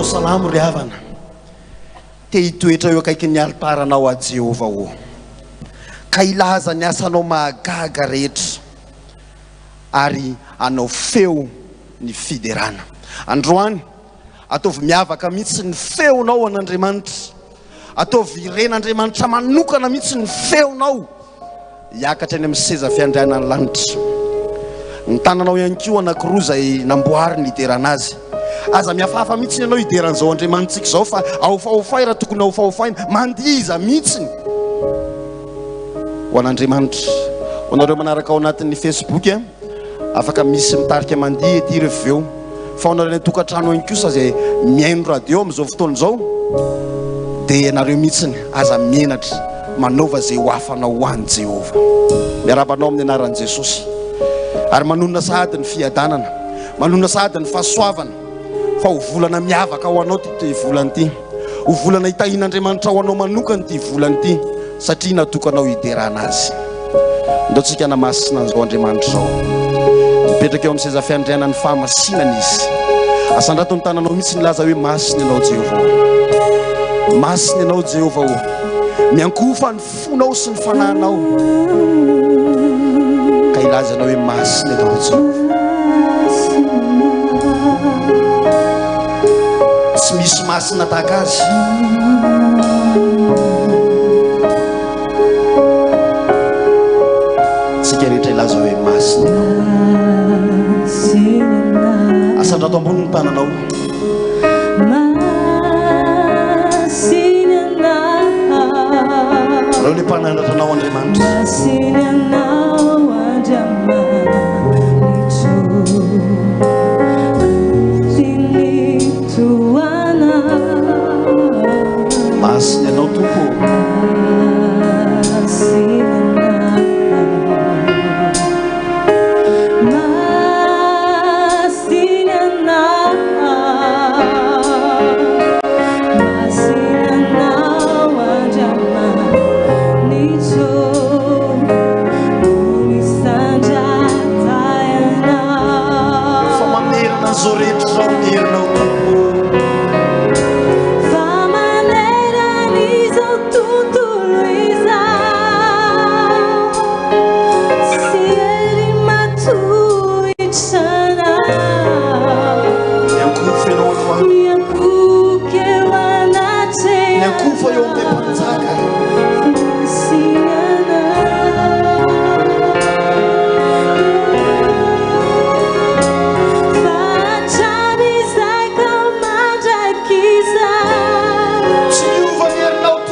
Salamo ry havana te hitoetra eo akaiky ny altaranao a Jehovah o ka ilaza ny asanao mahagaga rehetra ary anao feo ny fiderana androany ataovy miavaka mihitsy ny feonao an'Andriamanitra ataovy iren'Andriamanitra manokana mihitsy ny feonao hiakatra any amin'ny seza fiandriana ny lanitra ny tananao ihany koa anankiroa izay namboary ny iterana azy aza miafafa mihitsy ianao hideran'izao andriamanitsika zao fa aofaofay raha tokony aofaofaina mandiza mihitsiny ho an'Andriamanitra. Hoanareo manaraka ao anatin'ny Facebook afaka misy mitarika mandihy ety reveo fa hoanareo ny tokantrano ihany kosa zay miaino radio amin'izao fotoana izao dia ianareo mihitsiny aza menatra manova zay ho afanao ho an'i Jehova. Miarabanao amin'ny anaran'i Jesosy ary manonona sahady ny fiadanana, manonona sahady ny fahasoavana fa ho volana miavaka ho anao ty volana ty, ho volana hitahin'Andriamanitra ho anao manokana ty volana ty satria natokanao hiderana azy. Ndaotsika namasina an'izao Andriamanitra zao mipetraka eo amin'ny seza fiandrianany fahamasinana izy. Asandrato ny tananao mihitsy nilaza hoe masina ianao Jehova, masina ianao Jehova, miankofa ny fonao sy ny fanahinao ka ilazanao hoe masina ianao Jehova. Tsy misy masina tahaka azy. Tsika rehetra ilaza hoe masina ianao. Asandrato ambony ny tananao. Reo le mpanandratanao Andriamanitra. Masina ianao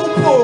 Tompo.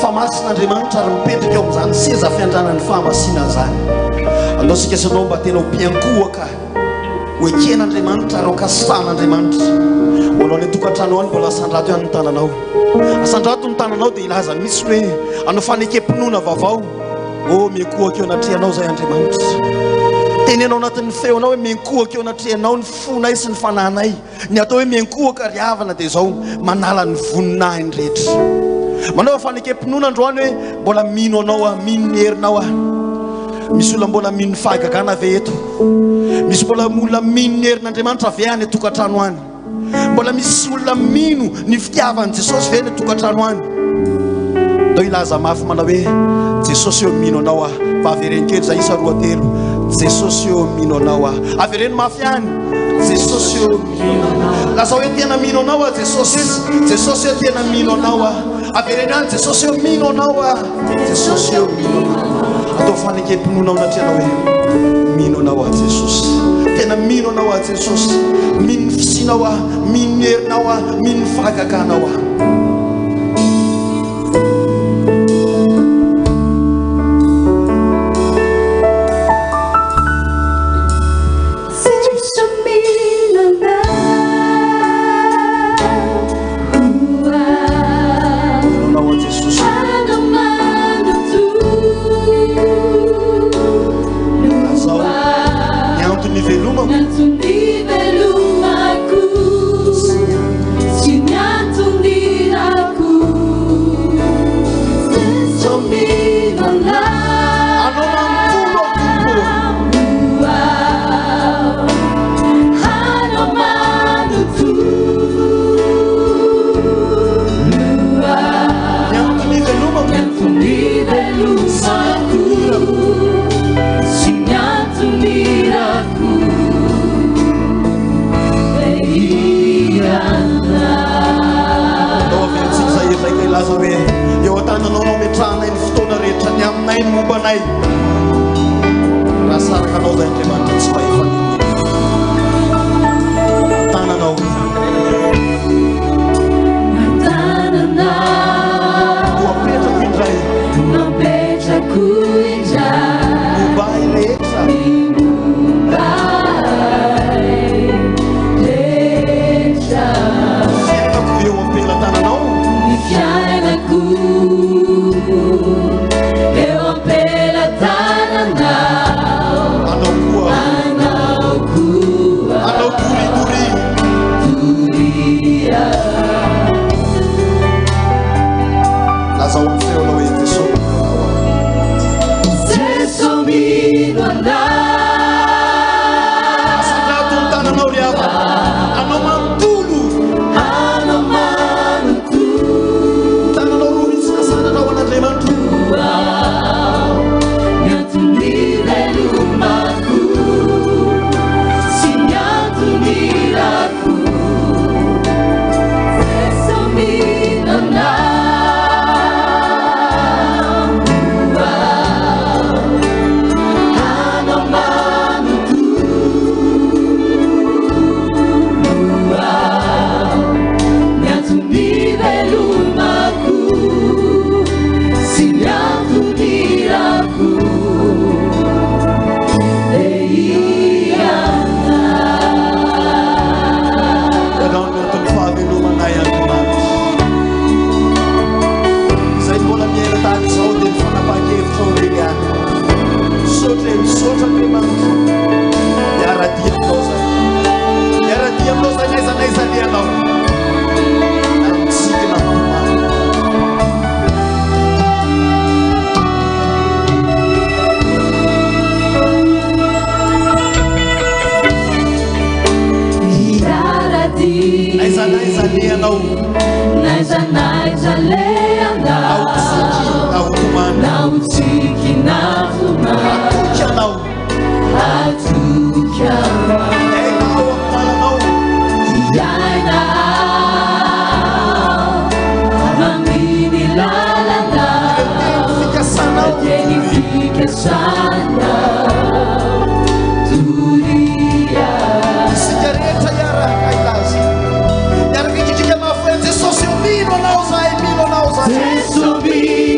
famasina andriamanitra ary mipetraka eo amin'izany seza fiandranany fahamasina zany. Andao sika sanao mba tena ho mpiankohaka ho eken'andriamanitra ary ho kasan'andriamanitra. Voalohany tokantrano any mbola asandrato ihany ny tananao. Asandrato ny tananao dia ilaza misy hoe anao fanekempinoana vaovao. Oh, miankohaka eo anatrehanao zay andriamanitra. Tenenao anatin'ny feonao hoe miankohaka eo anatrehanao ny fonay sy ny fanahinay. Ny atao hoe miankohaka ry havana dia zao manala ny voninahiny rehetra. Manao fanekempinoana androany hoe mbola mino anao mino ny herinao a. Misy olona mbola mino fahagagana ve eto. Misy mbola olona mino ny herin'andriamanitra ve any tokantrano any. Mbola misy olona mino ny fitiavan'i Jesosy ve ny tokantrano any. Ndao ilaza mafy manao hoe Jesosy eo mino anao a. Fa avereny kely za isa 2 Jesosy eo mino anao a. Avereny mafy any Jesosy eo mino anao. Laza hoe tena mino anao a Jesosy. Jesosy eo tena mino anao a. Avereny any Jesosy eo mino anao a. Jesosy eo mino anao. Atao fanekempinoana ao anatrehanao hoe mino anao a Jesosy. Tena mino anao a Jesosy. Mino ny fisinao a. Mino ny herinao a. Mino ny fahagaganao a. Subir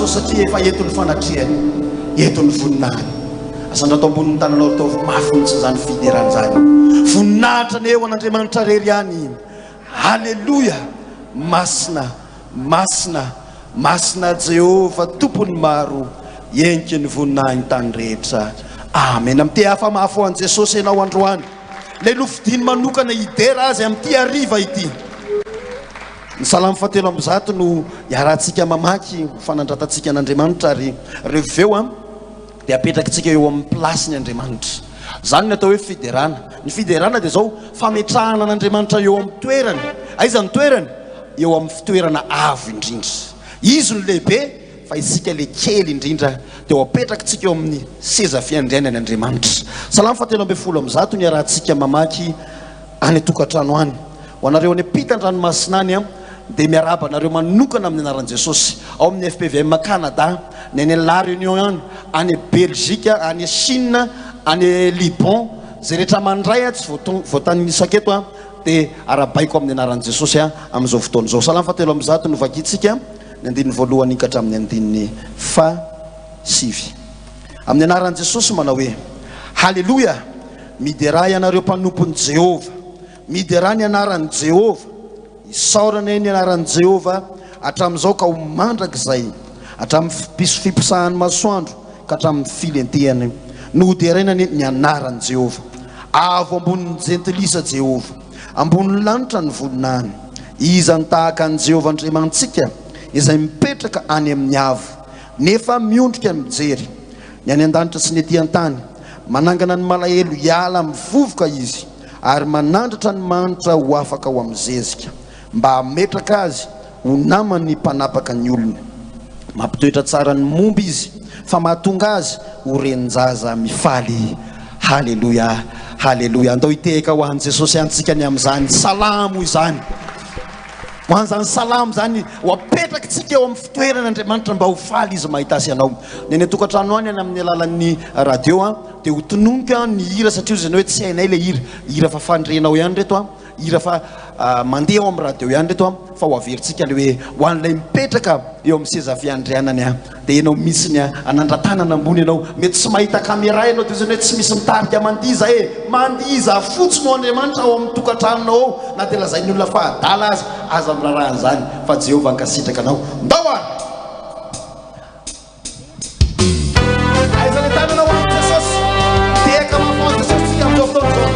Jesosy satria efa entony fanatriany, entony voninahiny. Asandra ato ambonin'ny tananao ataovy mafinitsy zany fiderana zany. Voninahitra ny eo an'Andriamanitra rery ihany. Halleluja. Masina, masina, masina Jehova tompony maro, enky ny voninahiny tany rehetra. Amen. Amty hafa mafo an Jesosy enao androany. Le lofidiny manokana idera azy amty ariva ity. Ny salamo fatelo amby zato no iaratsika mamaky fanandratatsika an'Andriamanitra ary reveo dia apetrakintsika eo amin'ny plasiny Andriamanitra. Zany ny atao hoe fiderana. Ny fiderana dia zao fametrahana an'Andriamanitra eo amin'ny toerany. Aiza ny toerany? Eo amin'ny fitoerana avo indrindra. Izy no lehibe fa isika le kely indrindra dia apetrakintsika eo amin'ny seza fiandrianany Andriamanitra. Salamo fatelo amby folo amby zato ny arahantsika mamaky any tokantrano any. Ho anareo any ampitan-dranomasina any dia miaraba nareo manokana amin'ny anaran'i Jesosy. Ao amin'ny FPVM Canada, ny any La Réunion any, any Belgique, any Chine, any Liban, zay rehetra mandray tsy voatany saketo dia arabaiko amin'ny anaran'i Jesosy amin'izao fotoana izao. Salamo fatelo amby zato no vakitsika ny andininy voalohany ikatra amin'ny andininy fasivy. Amin'ny anaran'i Jesosy manao hoe halleluja. Midera ianareo mpanompon'i Jehova, midera ny anaran'i Jehova, isaorana ny anaran'i Jehova hatramin'izao ka ho mandrakizay, hatramin'ny piso fipisahany masoandro ka hatramin'ny filentehany. Noderainany ny anaran'i Jehova. Avo ambonin'ny jentilisa Jehova, ambonin'ny lanitra ny voninahiny. Iza ny tahaka an'i Jehova Andriamantsika izay mipetraka any amin'ny avo, nefa miondrika mijery. Ny any an-danitra sy ny ety an-tany, manangana ny malahelo hiala mivovoka izy, ary manandratra ny manitra ho afaka ho amin'ny zezika, mba hametraka azy ho namany mpanapaka ny olona. Mampitoetra tsara ny momba izy, fa mahatonga azy ho renin-jaza mifaly. Halleluja, halleluja. Andao hitehaka ho an'i Jesosy antsika ny amin'izany salamo izany. Ho an'izany salamo zany ho apetrakintsika eo amin'ny fitoeran'Andriamanitra mba ho faly izy mahita azy ianao. Ny any tokantrano any amin'ny alalan'ny radio dia ho tononika ny hira satria zany hoe tsy hainay le hira fa fandrenao ihany reto hira fa mandeha ao amin'ny radio ihany reto fa ho averintsika le hoe ho an'ilay mipetraka eo amin'ny seza fiandrianany dia ianao misy anandratanana ambony ianao mety tsy mahita caméra ianao dia zany hoe tsy misy mitarika mandiza mandiza fotsiny ao Andriamanitra ao amin'ny tokantranonao ao na dia lazain'ny olona fa adala aza mirarahana zany fa Jehova ankasitraka anao. Ndao aizany tananao amin'ny Jesosy tehaka mamoa Jesosy tsika amin'izao fotoana izao.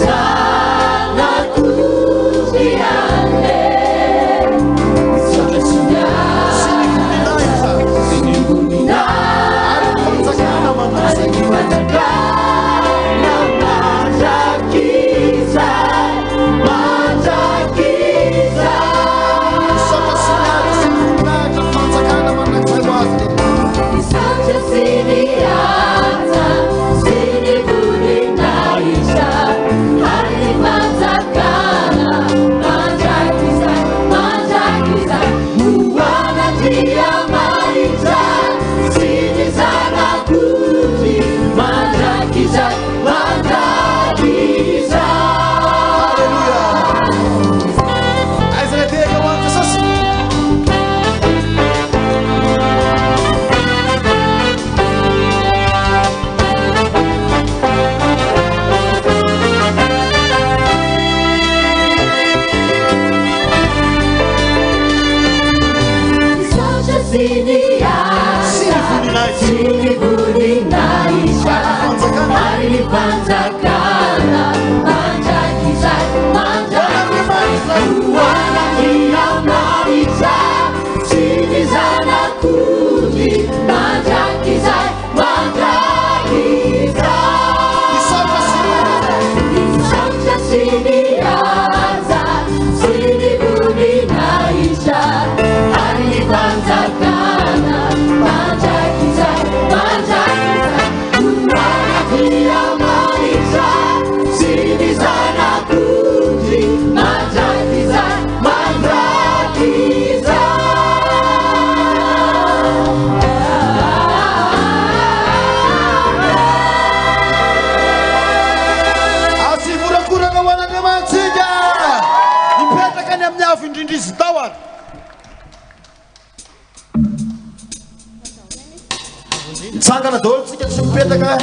Siapa Sangana dolo tsika tsy mipetaka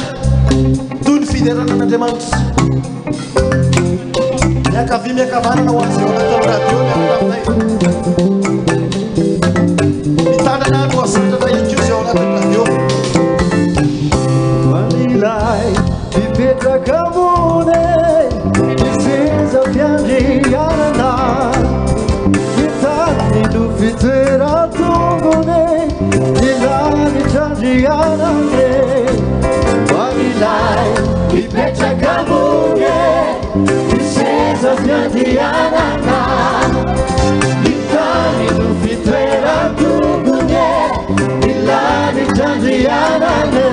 toy ny fiderana n'Andriamanitra. Miakavy miakavanana ho azy eo anatin'ny radio miaraminay. Mitandrina no asatra iankizy eo anatin'ny radio. Manilay mipetraka ambony ny seza fiandrianana, mitany no fitoeran-tongony ny lanitra andrianane. Manilay mipetraka ambony ny seza fiandrianana, mitany no fitoeran-tongony ny lanitra andrianane.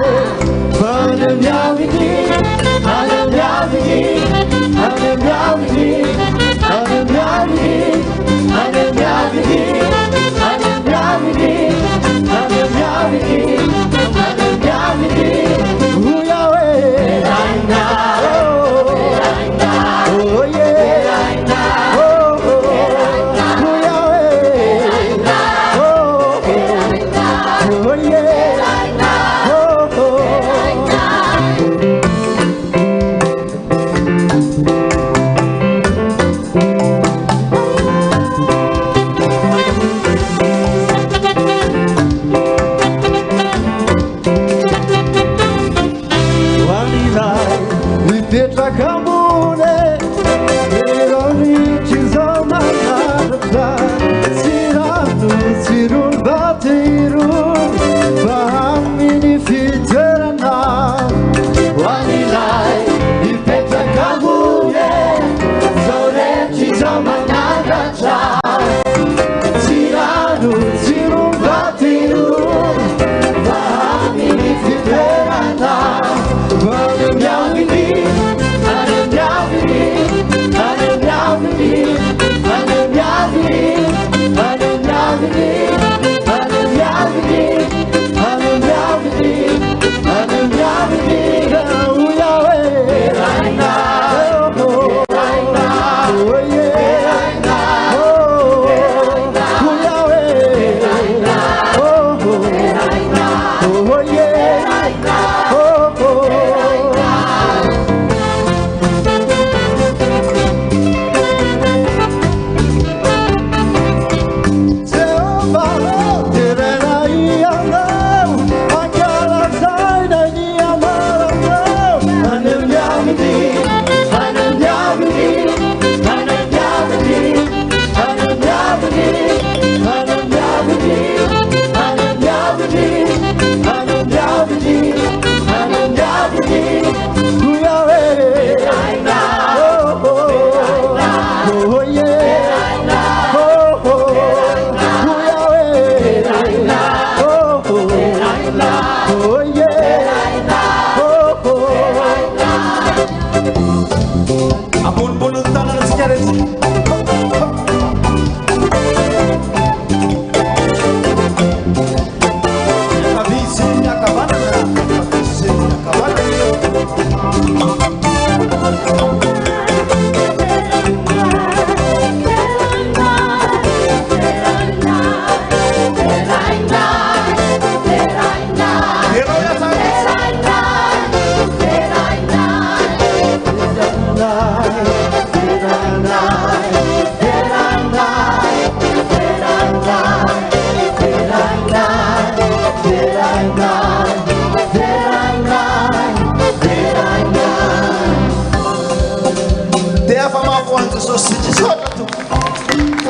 Jesosy misaotra tompoko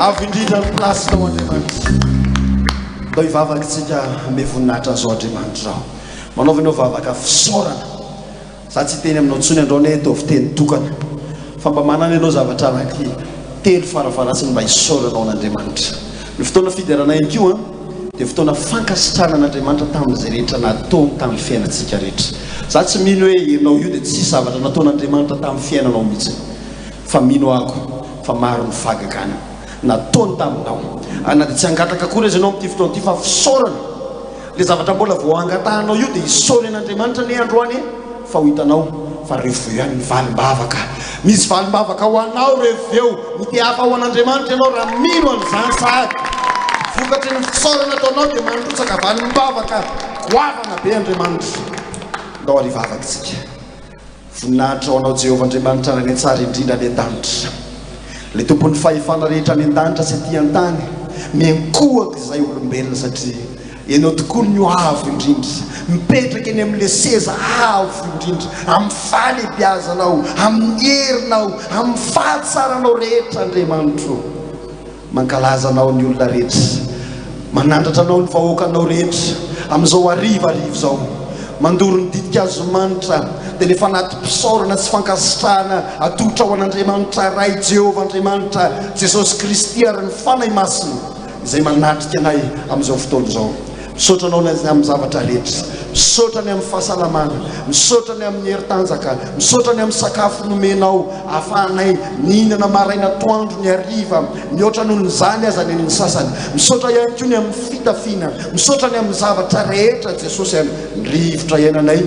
avy indrindra ny plasy tao Andriamanitra ndao hivavakantsika ame voninahitra an'izao Andriamanitra zao manaova anao vavaka fisaorana za tsy teny aminao ntsony andreo ne ataovy teny tokana fa mba manana ianao zavatra anaky telo farafarasiny mba hisaoranao an'Andriamanitra ny fotoana fiderana ihany koa dia fotoana fankasitrana an'Andriamanitra tamin'izay rehetra natao tamin'ny fiainantsika rehetra za tsy mino hoe ianao io dia tsy zavatra nataon'Andriamanitra tamin'ny fiainanao mihitsy fa mino ako fa maro ny fagagana nataony taminao na dia tsy hangataka koa izy ianao amin'ity fotoana ity fa fisaorana le zavatra mbola vao angatahanao io dia hisaorana an'Andriamanitra ny androany fa ho hitanao fa rehefa ihany ny valim-bavaka misy valim-bavaka ho anao rehefa eo mitiafa ho an'Andriamanitra ianao raha mino an'izany sady vokatry ny fisaorana ataonao dia mandrotsaka valim-bavaka goavana be Andriamanitra ndao arivavakantsika voninahitra ho anao Jehovah Andriamanitra raha ny tsara indrindra any an-danitra le tompon'ny fahefana rehetra any an-danitra sy aty an-tany miankohaka izay olombelona satria ianao tokoa ny avo indrindra mipetraka eny amin'le seza avo indrindra amin'ny falebiazanao amin'ny herinao amin'ny fahatsaranao rehetra Andriamanitra mankalazanao ny olona rehetra manandratra anao ny vahoakanao rehetra amin'izao arivarivo zao mandoro ny didikazo manitra dia le fanaty mpisaorana sy fankasitrahana atotra ho an'Andriamanitra ray Jehovah Andriamanitra Jesosy Kristy ary ny fanahy masina izay manatrika anay amin'izao fotoana izao misaotra anao amin'ny zavatra rehetra misaotra ny amin'ny fahasalamana misaotra ny amin'ny heritanjaka misaotra ny amin'ny sakafo nomenao ahafahanay nihinana maraina toandro ny hariva mihoatra noho ny zany aza ny sasany misaotra ihany koa ny amin'ny fitafiana misaotra ny amin'ny zavatra rehetra Jesosy ny rivotra iainanay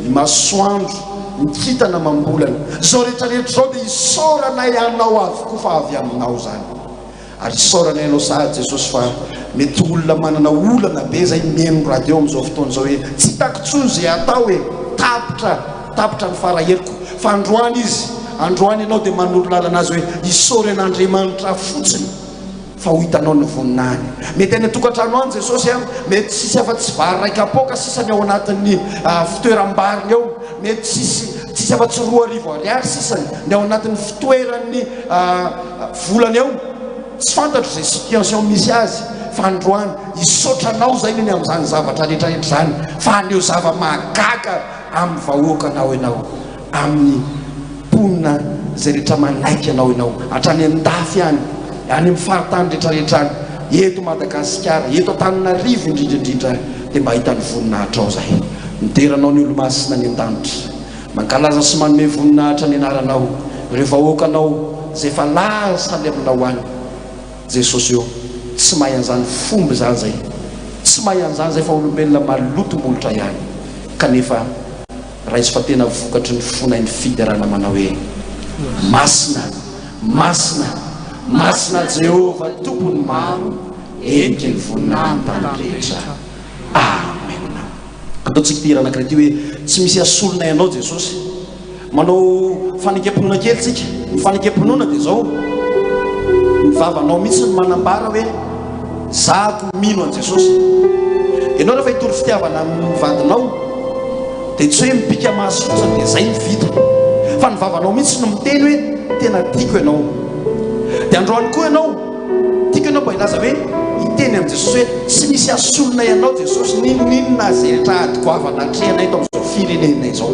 ny masoandro ny kitana mambolana zao rehetrarehetra zao dia isaoranay anao avokoa fa avy aminao zany ary isaoranay anao sady Jesosy fa mety olona manana olana be zay mihaino radio amin'izao fotoana zao hoe tsy takontsony zay atao hoe tapitra ny faraheriko fa androany izy androany ianao dia manolo lalana azy hoe isaory an'Andriamanitra fotsiny fa ho hitanao ny voninahiny mety any tokantrano any Jesosy mety sisy afa-tsy vary raika apoka sisany ao anatin'ny fitoeram-bariny ao mety tsisy afa-tsy 2 ariary sisany ny ao anatin'ny fitoeran'ny volany ao tsy fantatro zay situation misy azy fa androany isaotranao zay ny amin'izany zavatra rehetrarehetra zany fa aneo zava-mahagaga amin'ny vahoakanao ianao amin'ny mponina zay rehetra manaiky anao ianao hatrany an-dafy any amin'ny faritany rehetrarehetra any eto Madagasikara eto Antananarivo indrindraindrindra dia mba hitany voninahitra ao zay mideranao ny olo-masina ny an-danitra mankalaza sy manome voninahitra ny anaranao rehefa vahoakanao zay fa lasa ny aminao any Jesosy io tsy mahay an'izany fomba zany zay tsy mahay an'izany zay fa olombelona maloto molotra ihany kanefa raha izy fa tena vokatry ny fonay ny fiderana manao hoe masina masina masina Jehovah tompony maro endriky ny voninahitany rehetra amen ataontsika ty anankiray ty hoe tsy misy asolonay ianao Jesosy manao fanekam-pinoana kely tsika ny fanekam-pinoana dia zao ny vavanao mihitsy ny manambara hoe zako mino an Jesosy ianao rehefa hitory fitiavana amin'ny vadinao dia tsy hoe mipika maso fotsiny dia zay ny vita fa ny vavanao mihitsy no miteny hoe tena tiako ianao dia androany koa ianao tiako ianao mba ilaza hoe hiteny amin'i Jesosy hoe tsy misy asolona ianao Jesosy ninonina zay rehetra adygoavana atrehanay tao amin'izao firenenay zao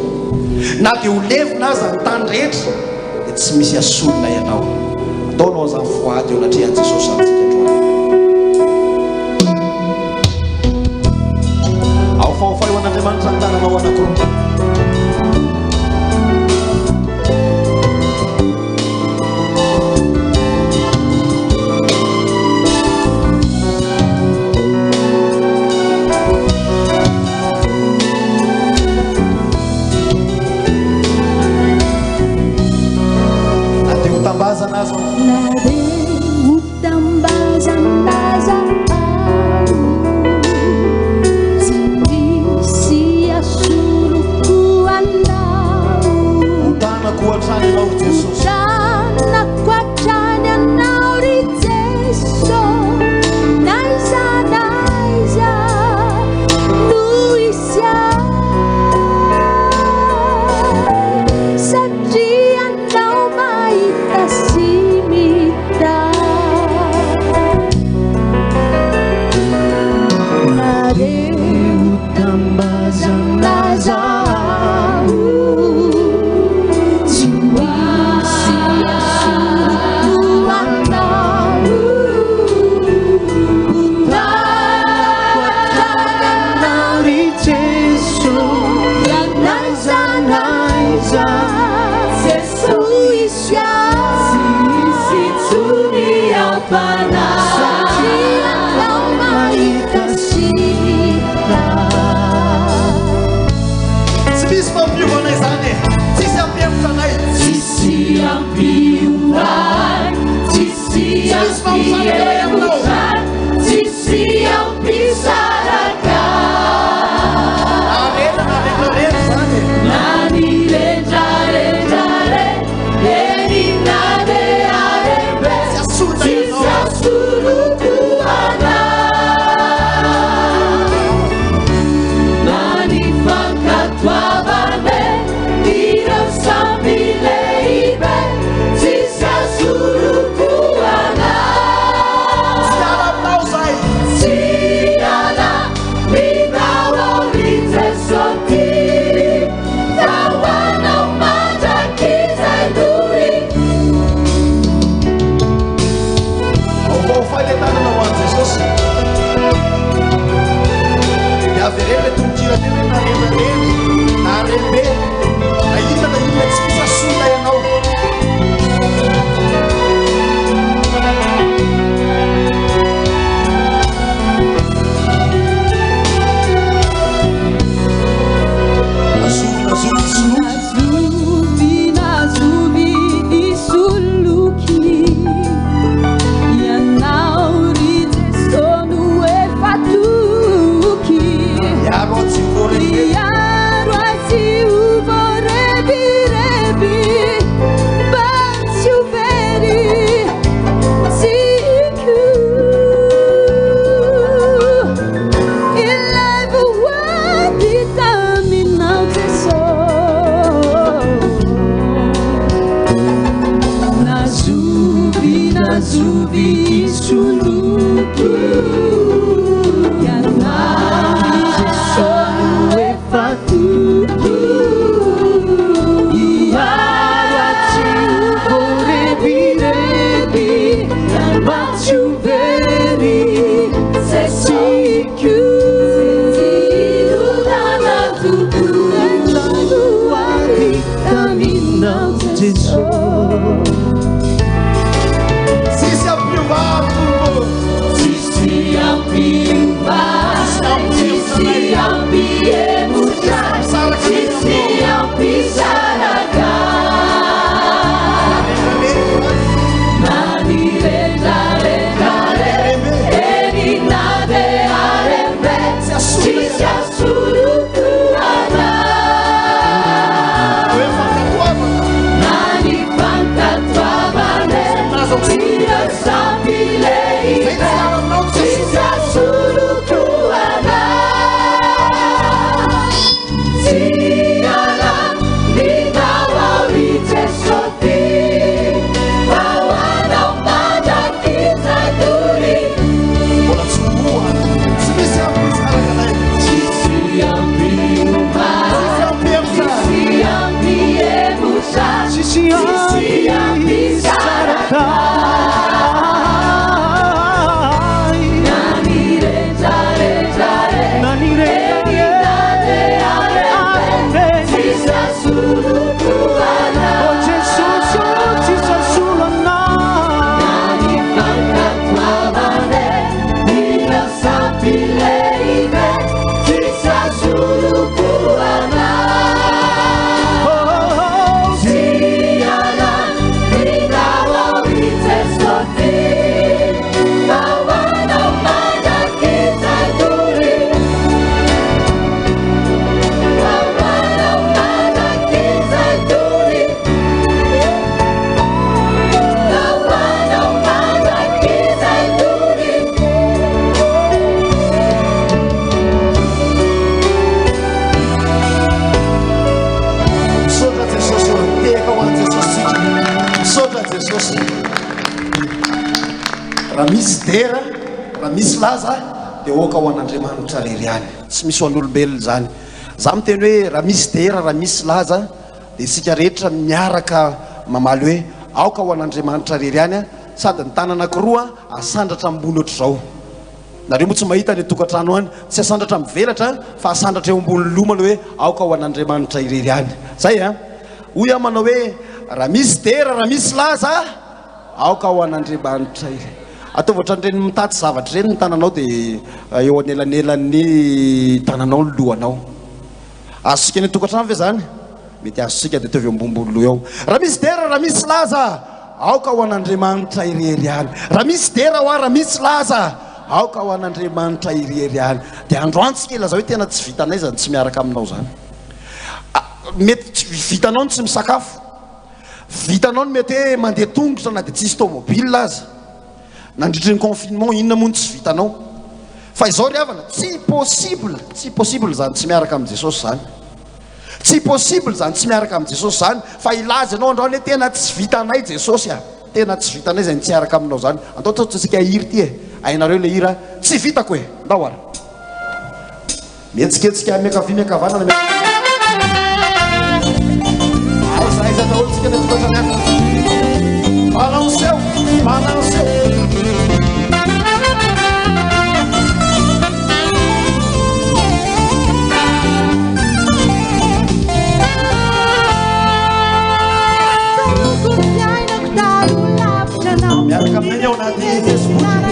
na dia ho levina aza ny tany rehetra dia tsy misy asolona ianao ataonao zany foady eo anatrehan'i Jesosy antsika androany ao faofay ho an'Andriamanitra ny tananao anankiroa Satria não vai estar assim. misy dera raha misy laza dia oka ho an'Andriamanitra rery any, tsy misy ho an'olombelona zany. Za miteny hoe raha misy dera raha misy laza dia isika rehetra miaraka mamaly hoe aoka ho an'Andriamanitra rery any, sady ny tanana anankiroa asandratra ambony ohatr'izao. Nareo moa tsy mahita ny tokantrano any, tsy asandratra mivelatra fa asandratra eo ambony loma hoe aoka ho an'Andriamanitra irery any. Zay hoy aho manao hoe raha misy dera raha misy laza aoka ho an'Andriamanitra ire ataovatra an'ireny mitaty zavatra ireny ny tananao dia eo anelanelan'ny tananao ny lohanao azosika ny tokantrano ve zany mety azosika dia teo ambombony loha eo raha misy dera raha misy laza aoka ho an'Andriamanitra irery any raha misy dera ho raha misy laza aoka ho an'Andriamanitra irery any dia androantsika ilaza hoe tena tsy vitanay zany tsy miaraka aminao zany mety vitanao ny tsy misakafo vitanao ny mety hoe mandeha tongotra na dia tsisy tomobile aza nandritry ny confinement inona moa ny tsy vitanao fa izao ry havana tsy possible zany tsy miaraka amin'i Jesosy zany tsy possible zany tsy miaraka amin'i Jesosy zany fa ilaza ianao androany hoe tena tsy vitanay Jesosy tena tsy vitanay zay tsy miaraka aminao zany antaotsika hiry ty ainareo le hira tsy vitako e ndao ara mietsiketsika miakavy miakavanana aiza daholontsika ny tokatrany balanseo miaraka aminay ao anaty Facebook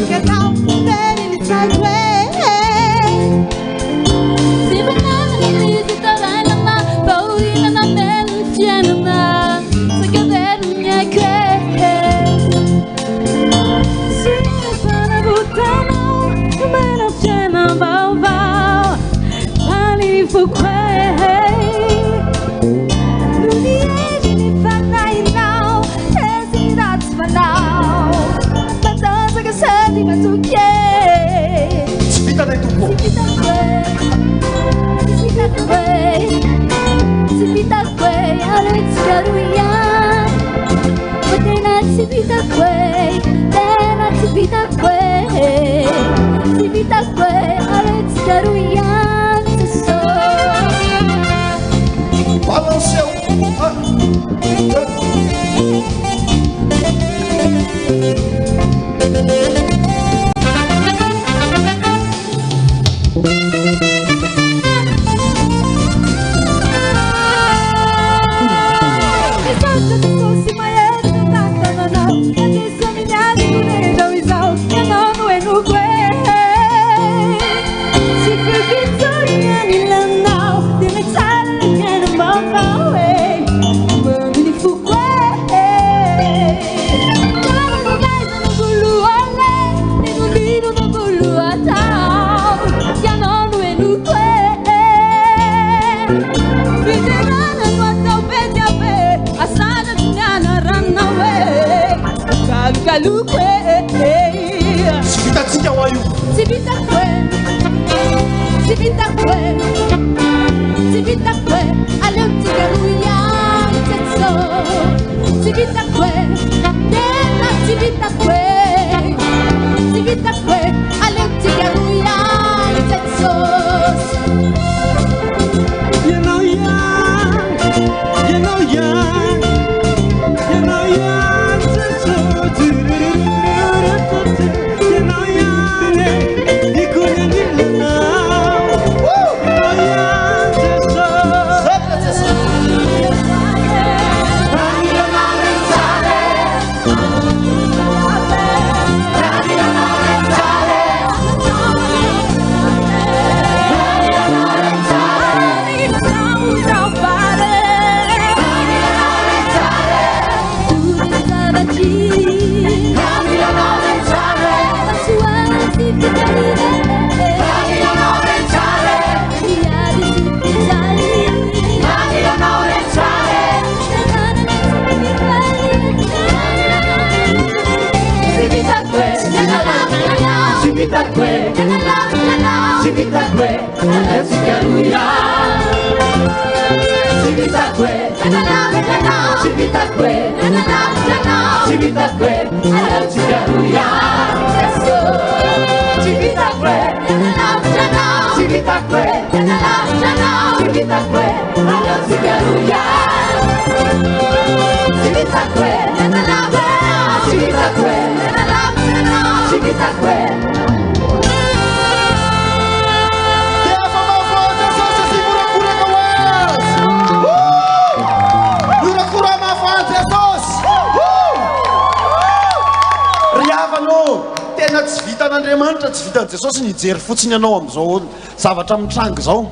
vitan'Andriamanitra tsy vitan'i Jesosy nijery fotsiny ianao amin'izao zavatra mitrango zao.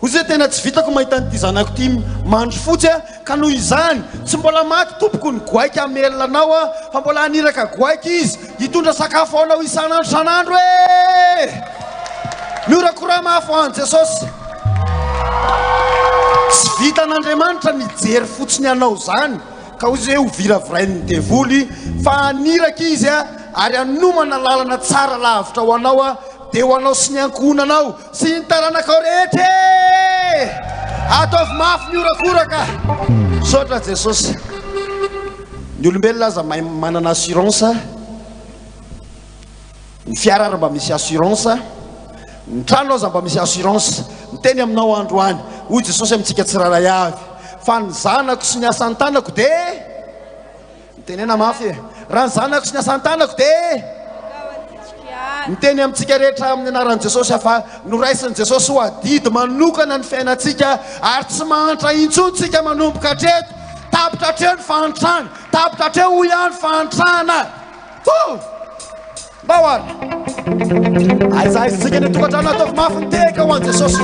Hoy zay tena tsy vitako mahita an'ity zanako ity mandro fotsy ka noho izany tsy mbola maty tompoko ny goaika amelona anao fa mbola aniraka goaika izy hitondra sakafo anao isan'andro san'andro mihorakora mafy ho an'i Jesosy. Tsy vitan'Andriamanitra nijery fotsiny ianao zany ka hoy zay ho viravirain'ny devoly fa aniraka izy ary anomana lalana tsara lavitra ho anao dia ho anao sy ny ankohonanao sy ny taranakao rehetra ataovy mafy miorakoraka. Sotra Jesosy. Ny olombelona aza mahay manana assurance, ny fiara ary mba misy assurance, ny trano aza mba misy assurance. Miteny aminao androany hoy Jesosy amintsika tsiraray avy fa ny zanako sy ny asan'ny tanako dia mitenena mafy raha ny zanako sy ny asan'ny tanako dia miteny amintsika rehetra amin'ny anaran'i Jesosy fa noraisin'i Jesosy ho adidy manokana ny fiainantsika ary tsy mahantra intsontsika manomboka hatreto. Tapitra hatreo ny fahantrana, tapitra hatreo ho ihany fahantrana. Mba hoany aizaizitsika ny tokantrano ataovy mafy miteka ho an'i Jesosy.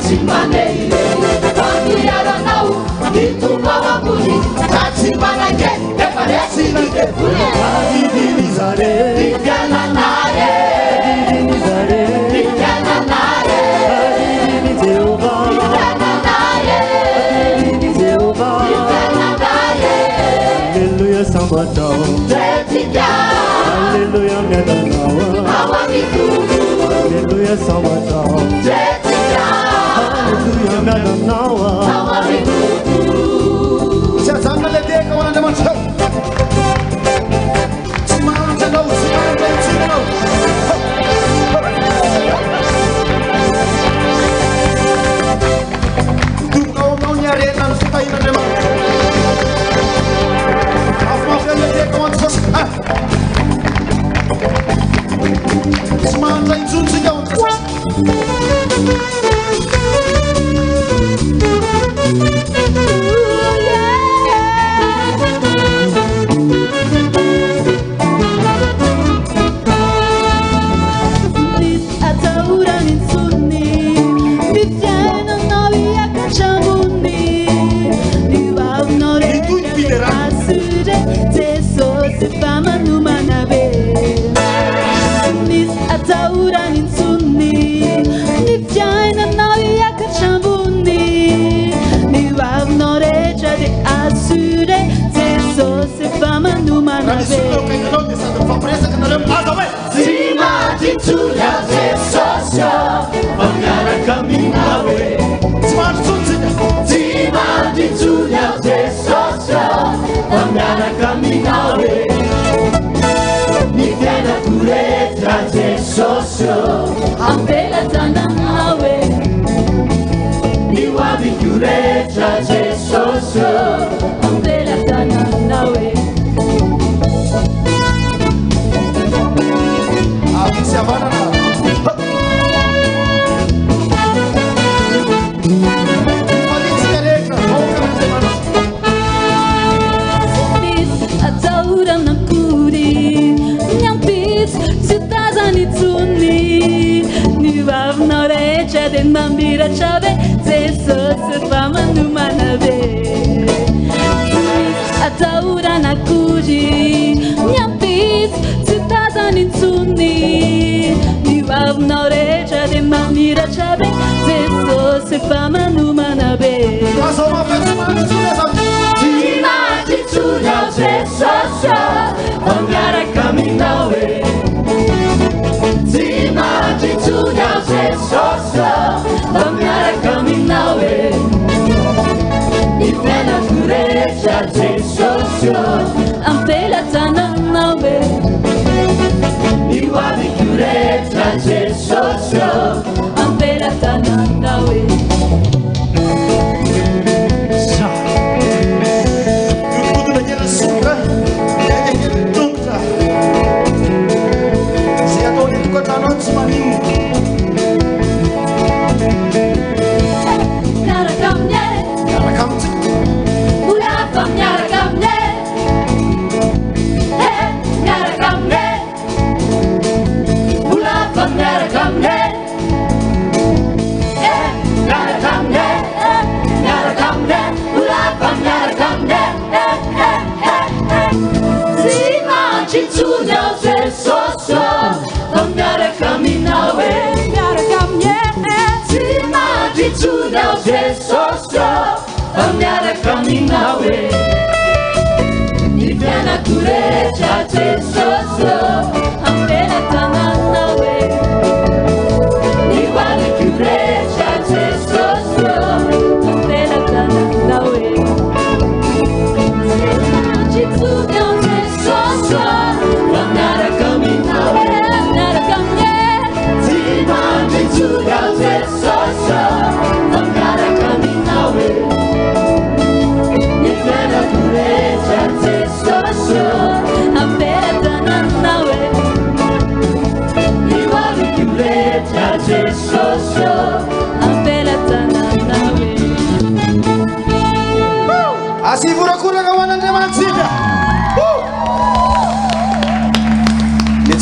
Simane, Pamiara now, samatao Hallelujah miadanawa Hallelujah samatao Hallelujah miadanawa Siyasama ledeka wala naman siya Simanta daw Dukaw mau nyari nan suka ina naman Afmafya ledeka wala siya Simanta insun siya wala siya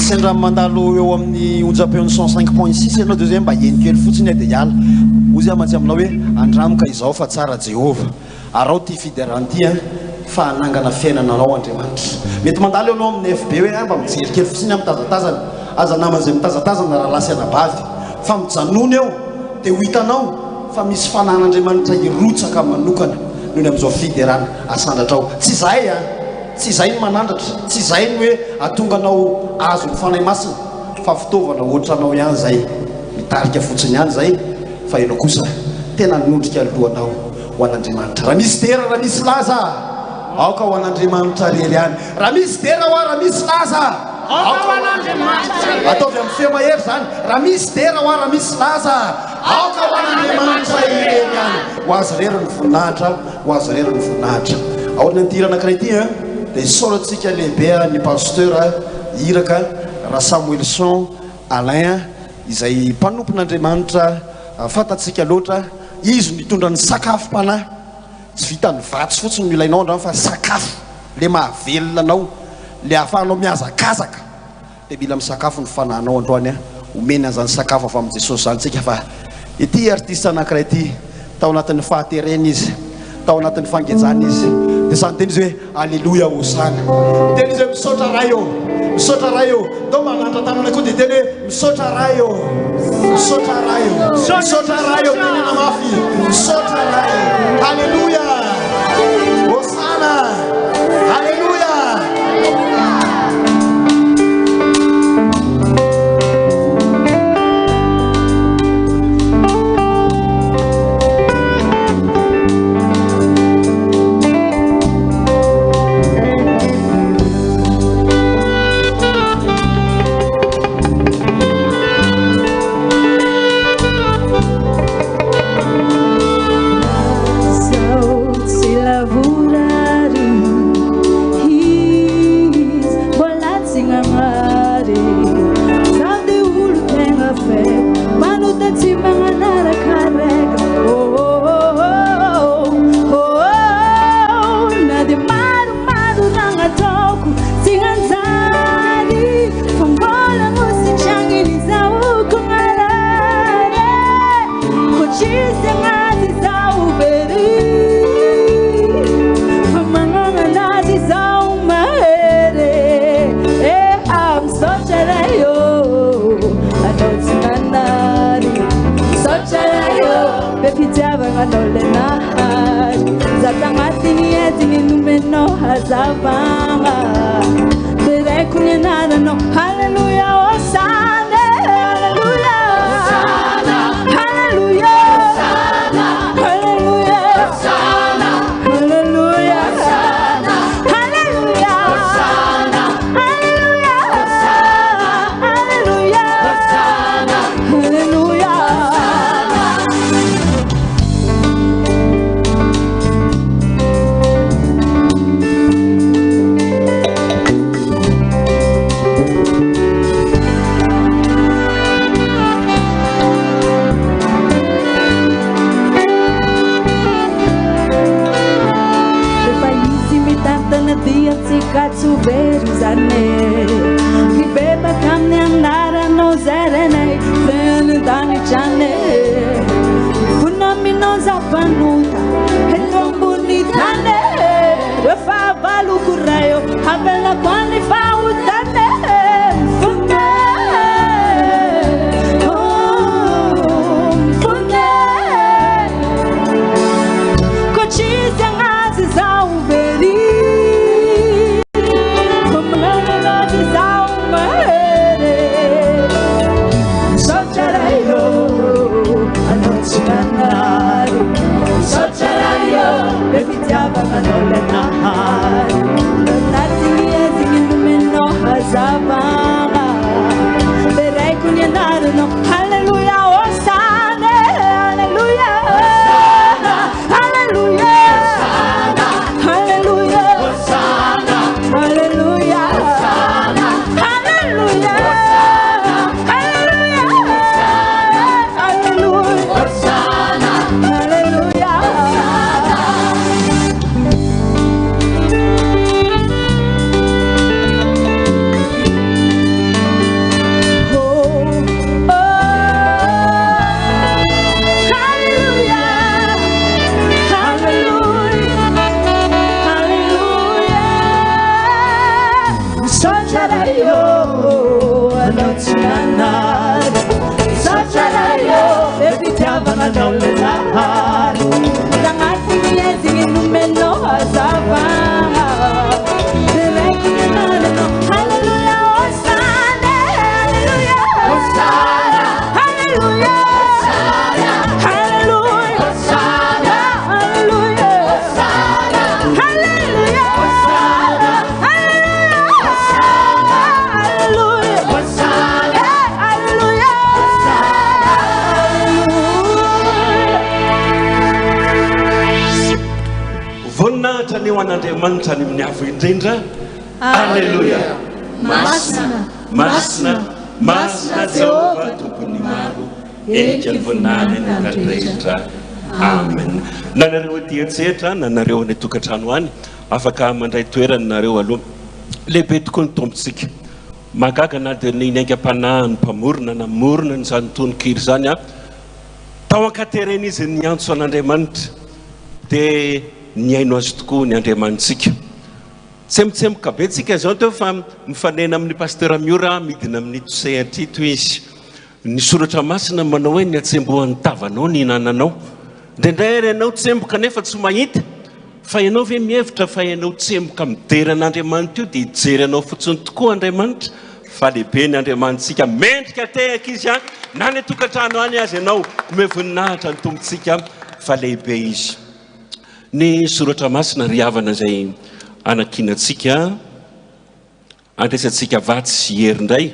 Sendra mandalo eo amin'ny onjam-peony 105.6 ianao deuxième mba eny kely fotsiny dia hiala ozy amantsy aminao hoe andramoka izao fa tsara Jehova arao ty fideranty fa anangana fiainana anao Andriamanitra mety mandalo anao amin'ny FB hoe mba mijery kely fotsiny amin'ny tazatazana aza namana izay mitazatazana raha lasy anabavy fa mijanona eo dia ho hitanao fa misy fanan'Andriamanitra irotsaka manokana noho ny amin'izao fiderana asandratra ao tsy zahay tsy izay ny manandratra, tsy izay ny hoe atonganao azo ny fanay masina, fa fitaovana ohatranao ihany zay mitarika fotsiny ihany zay, fa ino kosa tena nondrika alohanao ho an'Andriamanitra. Raha misy dera, raha misy laza, aoka ho an'Andriamanitra rery ihany. Raha misy dera ho raha misy laza, aoka ho an'Andriamanitra. Ataovy amin'ny feo mahery zany. Raha misy dera ho raha misy laza, aoka ho an'Andriamanitra rery ihany. Ho azy rery ny voninahitra, ho azy rery ny voninahitra. Ao ny antira anankiray ity dia isaorantsika lehibe ny pasteur iraka raha Samuelson Alain izay mpanompon'Andriamanitra fantatsika loatra. Izy mitondra ny sakafo panahy, tsy vita ny vatsy fotsiny ilainao androny fa sakafo le mahavelona anao, le ahafahanao miazakazaka, dia mila misakafo ny fanahinao androany omeny an'izany sakafo avy amin'i Jesosy zany tsika. Fa ity artiste anankiray ity tao anatin'ny fahaterena izy, tao anatin'ny fangejana izy, dia zany teny izy hoe alleluia hosana. Teny izy hoe misaotra raha eo, misaotra raha eo. Tao manantra taminay koa dia teny hoe misaotra raha eo, misaotra raha eo, misaotra raha eo, tenena mafy, misaotra raha eo. Alleluia hosana, alleluia. Nothing is in the an'Andriamanitra any amin'ny avo indrindra. Alleluia. Masina Jehova tompony maro, eka ny voninahiny ny tandrehitra. Amen. Nanareo dietsetra, nanareo any tokantrano any, afaka mandray toerana nareo aloha. Lehibe tokoa ny tombontsika. Magaga na dia ny aingam-panahy ny mpamorona namorona ny zany tononkiro zany a. Tao ankaterena izy ny antso an'Andriamanitra dia ny aino azy tokoa ny Andriamanitsika. Tsemotsemoka be tsika zao teo fa mifanena amin'ny pasteur Miora midina amin'ny tosehatra ito izy. Ny soratra masina manao hoe ny atsembohan'ny tavanao ny hinananao. Ndraindray ianao tsemboka nefa tsy mahita, fa ianao ve mihevitra fa ianao tsemboka midera an'Andriamanitra io dia hijery anao fotsiny tokoa Andriamanitra. Fa lehibe ny Andriamanitsika, mendrika tehaka izy a, na ny tokantrano any azy ianao mevoninahitra ny tombontsika fa lehibe izy. Ny soratra masina ry havana izay anakinantsika, andresantsika vatsy sy herindray,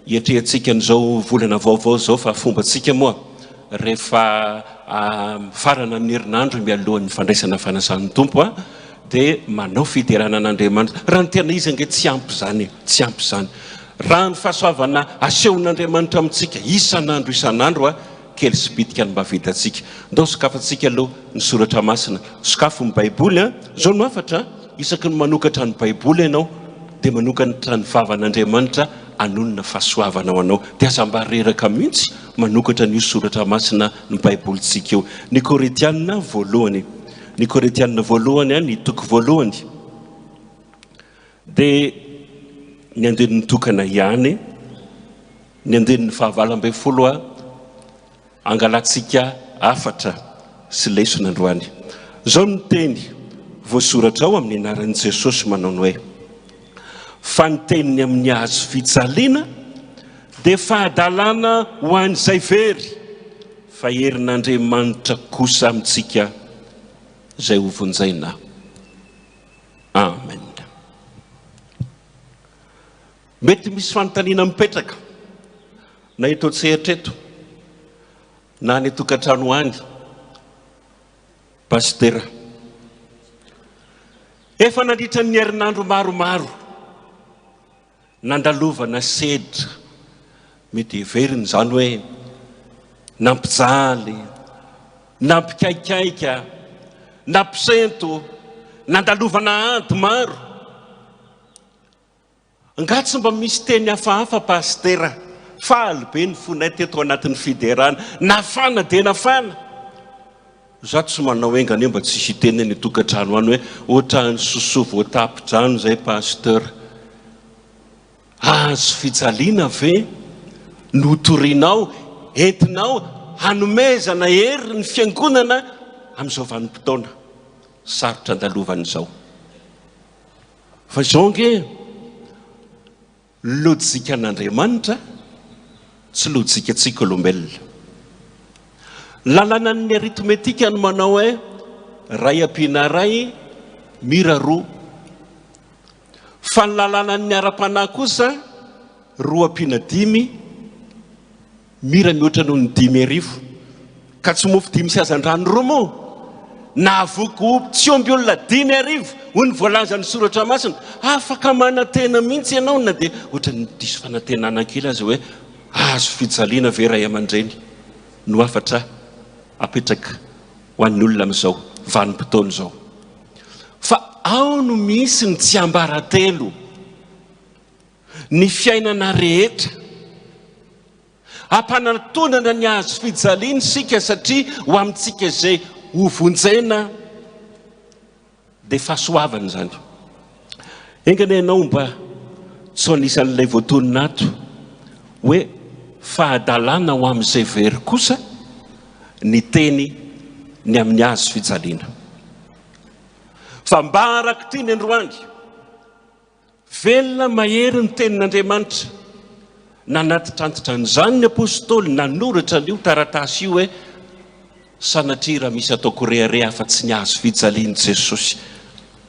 hiatrehantsika n'izao volana vaovao zao fa fombantsika moa rehefa farana amin'ny herinandro mialohan'ny fandraisana fanasan'ny tompo a, dia manao fiderana an'Andriamanitra. Raha ny tena izy ange tsy ampy zany, tsy ampy zany. Raha ny fahasoavana asehon'Andriamanitra amintsika isan'andro a, kely sy bitika ny mahavitantsika. Ndao sokafantsika aloha ny soratra masina. Sokafo ny Baiboly a, zao no afatra, isaky ny manokatra ny Baiboly ianao dia manokatra ny vavan'Andriamanitra anonona fahasoavana ho anao. Dia aza-mba reraka mihitsy manokatra ny soratra masina ny Baibolitsika io. Ny Koretianina voalohany. Ny Koretianina voalohany a, ny toko voalohany. Dia ny andinin'ny tokana ihany, ny andinin'ny fahavalo-ambin'ny folo a, angalatsika afatra sy lesona androany. Zao ny teny voasoratra ao amin'ny anaran'i Jesosy manao ny hoe: fa ny teniny amin'ny hazo fijaliana dia fahadalana ho an'izay very, fa herin'Andriamanitra kosa amintsika izay ho vonjaina. Amen. Mety misy fanontaniana mipetraka na eto an-tsehatra eto na ny tokantrano any, pastera, efa nandritra ny herinandro maromaro nandalovana sedra, mety heveriny zany hoe nampijaly, nampikaikaika, nampisento, nandalovana anto maro. Nga tsy mba misy teny hafahafa pastera, faly be ny fonay teto anatin'ny fiderana, nafana dia nafana. Za tsy manao engany eo mba tsisy teny ny tokantrano any hoe ohatra ny soso voatapidrano zay pasteur. Azo fijaliana ve notorianao, entinao hanomezana hery ny fiangonana amin'izao vanim-potoana sarotra andalovan'izao. Fa izao nge lojika an'Andriamanitra, tsy lojika antsika olombelona. Lalana ny aritmetika no manao hoe ray ampiana ray mira roa, fa ny lalana ny ara-panahy kosa roa ampiana dimy mira mihoatra noho ny 5,000. Ka tsy mofo 5 sy azan-drano roa moa na voko tsy omby olona 10,000 ho ny voalazan'ny soratra masina. Afaka manantena mihitsy ianao na dia ohatra ny diso fanantenana kely azy hoe azo fijaliana ve ray aman-dreny no afatra apetraka ho an'ny olona amin'izao vanim-potoana izao. Fa ao no misy ny tsy ambaratelo, ny fiainana rehetra ampanantonana ny azo fijaliana sika, satria ho amintsika izay ho vonjena dia fahasoavana zany. Engany ianao mba tsy anisan'ilay voatonina ato hoe fahadalana ho amin'izay very kosa ny teny ny amin'ny hazo fijaliana. Fa mba arak'ity ny androany, velona mahery ny tenin'Andriamanitra, nanatitrantitra an'izany ny apôstôly, nanoratra an'io taratasy io hoe sanatria raha misy ataoko rehareha afa-tsy ny hazo fijaliany Jesosy,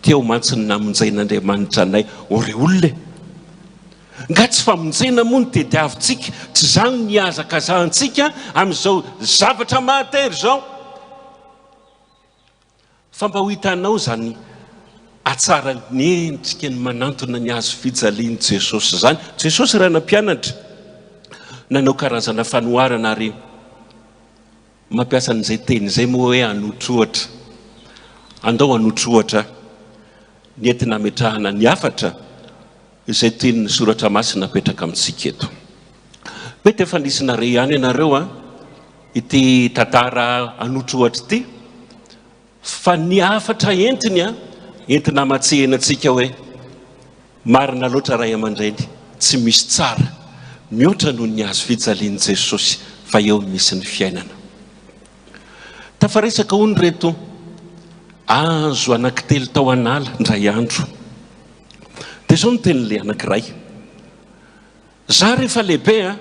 teo mantsy ny namonjain'Andriamanitra anay. Ore olona nga tsy famonjena moa ny tediavintsika, tsy zany ny hazakazahantsika amin'izao zavatra mahatery zao. Fa mba ho hitanao zany atsara ny endrika ny manantona ny azo fijaliany Jesosy zany. Jesosy raha nampianatra nanao karazana fanoharana ary mampiasa an'izay teny zay moa hoe anotrohatra. Andao anotrohatra ny entina ametrahana ny hafatra izay teny ny soratra masina napetraka amintsika eto. Mety efa nisinare ihany ianareo ity tantara anotrohatra ity, fa ny hafatra entiny entina amatsehana antsika hoe marina loatra ray aman-dreny, tsy misy tsara mihoatra noho ny azo fijaliany Jesosy fa eo misy ny fiainana. Tafaresaka hono reto azo anankitelo tao anala ndray andro. Dia zao no tenin'le anankiray, za rehefa lehibe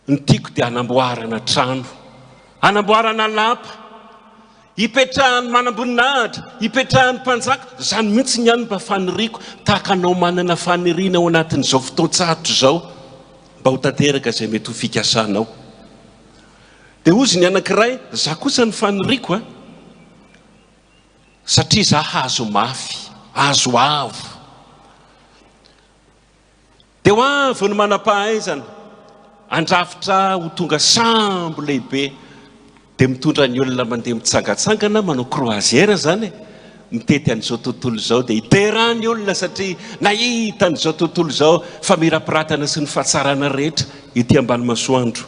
ny tiako dia hanamboarana trano, hanamboarana lapa, hipetrahany manam-boninahitra, hipetrahany mpanjaka. Zany mihitsy ny ihany mba faniriako, tahaka anao manana faniriana ao anatin'izao fotoan-tsarotro zao mba ho tanteraka zay mety ho fikasanao. Dia ozy ny anankiray, za kosa ny faniriako satria za hazo mafy, hazo avo. Dia ho avy ny manam-pahaizana andrafitra ho tonga sambo lehibe, dia mitondra ny olona mandeha mitsangatsangana manao croisière zany, mitety an'izao tontolo zao dia hiterahany olona satria nahita an'izao tontolo zao fa mirapiratana sy ny fahatsarana rehetra ity ambany masoandro.